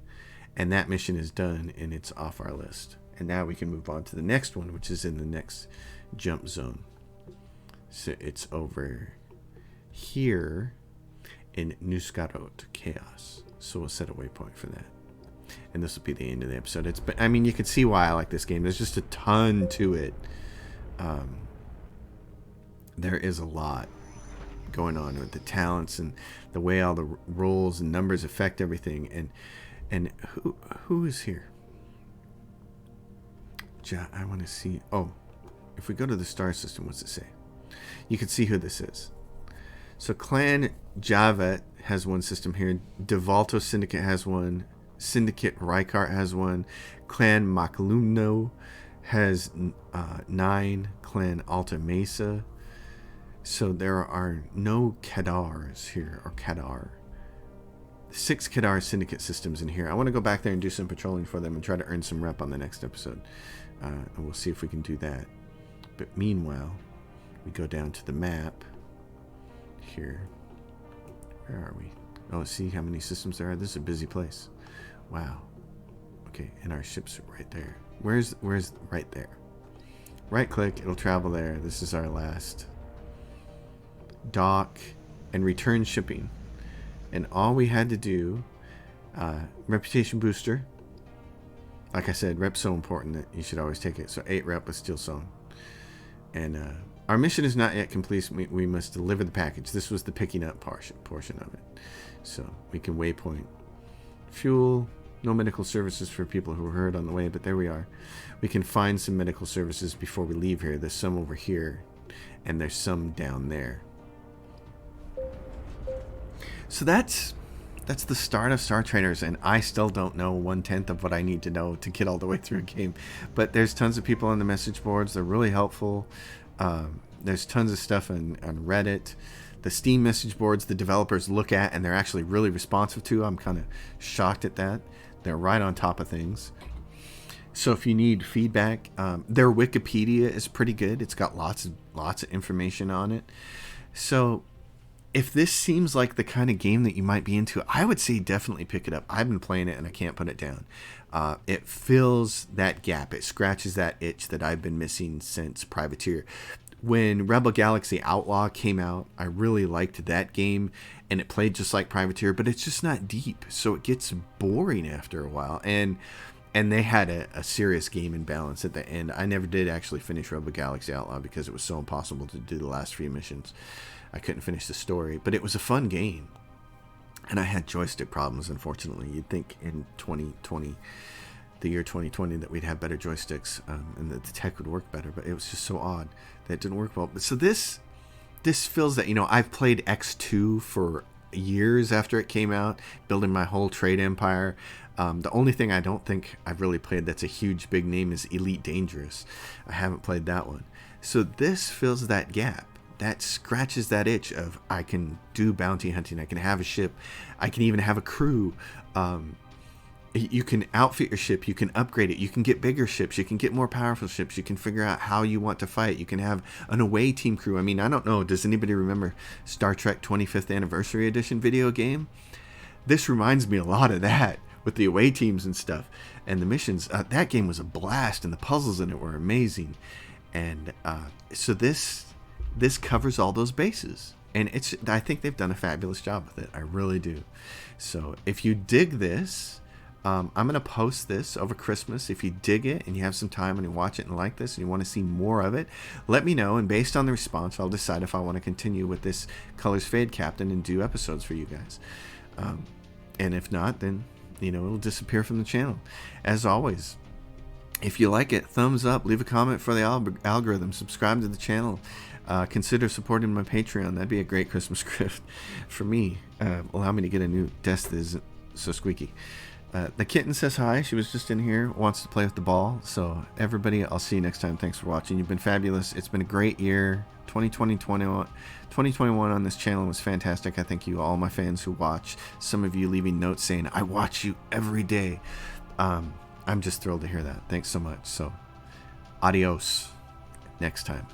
And that mission is done, and it's off our list. And now we can move on to the next one, which is in the next jump zone. So it's over here in Nuskarot Chaos. So we'll set a waypoint for that. And this will be the end of the episode. You can see why I like this game. There's just a ton to it. There is a lot going on with the talents and the way all the rolls and numbers affect everything. And who is here? I want to see. Oh, if we go to the star system, what's it say? You can see who this is. So Clan Javet has one system here. Devalto Syndicate has one. Syndicate Rykart has one. Clan Maklumno has 9. Clan Alta Mesa. So there are no Kadars here, or Kadar. 6 Kadar Syndicate systems in here. I want to go back there and do some patrolling for them and try to earn some rep on the next episode. And we'll see if we can do that. But meanwhile, we go down to the map here. Where are we? Oh, see how many systems there are? This is a busy place. Wow. Okay, and our ship's right there. Where's right there? Right click, it'll travel there. This is our last dock and return shipping. And all we had to do, reputation booster. Like I said, rep's so important that you should always take it. So 8 rep with steel sewn. And our mission is not yet complete. We must deliver the package. This was the picking up portion of it. So we can waypoint. Fuel. No medical services for people who were hurt on the way, but there we are. We can find some medical services before we leave here. There's some over here, and there's some down there. So that's the start of Star Traders, and I still don't know 1/10 of what I need to know to get all the way through a game. But there's tons of people on the message boards. They're really helpful. There's tons of stuff on Reddit. The Steam message boards the developers look at, and they're actually really responsive to. I'm kind of shocked at that. They're right on top of things. So if you need feedback, their Wikipedia is pretty good. It's got lots of information on it. So if this seems like the kind of game that you might be into, I would say definitely pick it up. I've been playing it and I can't put it down. It fills that gap. It scratches that itch that I've been missing since Privateer. When Rebel Galaxy Outlaw came out, I really liked that game, and it played just like Privateer, but it's just not deep, so it gets boring after a while. And they had a serious game imbalance at the end. I never did actually finish Rebel Galaxy Outlaw because it was so impossible to do the last few missions. I couldn't finish the story, but it was a fun game. And I had joystick problems, unfortunately. You'd think in 2020, the year 2020, that we'd have better joysticks and that the tech would work better, but it was just so odd that it didn't work well. But so this feels that, I've played X2 for years after it came out, building my whole trade empire. The only thing I don't think I've really played that's a huge big name is Elite Dangerous. I haven't played that one. So this fills that gap. That scratches that itch of I can do bounty hunting, I can have a ship, I can even have a crew. You can outfit your ship, you can upgrade it, you can get bigger ships, you can get more powerful ships, you can figure out how you want to fight, you can have an away team crew. I mean, I don't know, does anybody remember Star Trek 25th Anniversary Edition video game? This reminds me a lot of that, with the away teams and stuff, and the missions. That game was a blast, and the puzzles in it were amazing. And so this covers all those bases. And I think they've done a fabulous job with it. I really do. So if you dig this, I'm going to post this over Christmas. If you dig it and you have some time and you watch it and like this and you want to see more of it, let me know. And based on the response, I'll decide if I want to continue with this Colors Fade Captain and do episodes for you guys. And if not, then, it'll disappear from the channel. As always, if you like it, thumbs up, leave a comment for the algorithm, subscribe to the channel. Consider supporting my Patreon. That'd be a great Christmas gift for me. Allow me to get a new desk that isn't so squeaky. The kitten says hi. She was just in here, wants to play with the ball. So everybody, I'll see you next time. Thanks for watching. You've been fabulous. It's been a great year. 2021 on this channel was fantastic. I thank you, all my fans who watch. Some of you leaving notes saying, I watch you every day. I'm just thrilled to hear that. Thanks so much. So adios next time.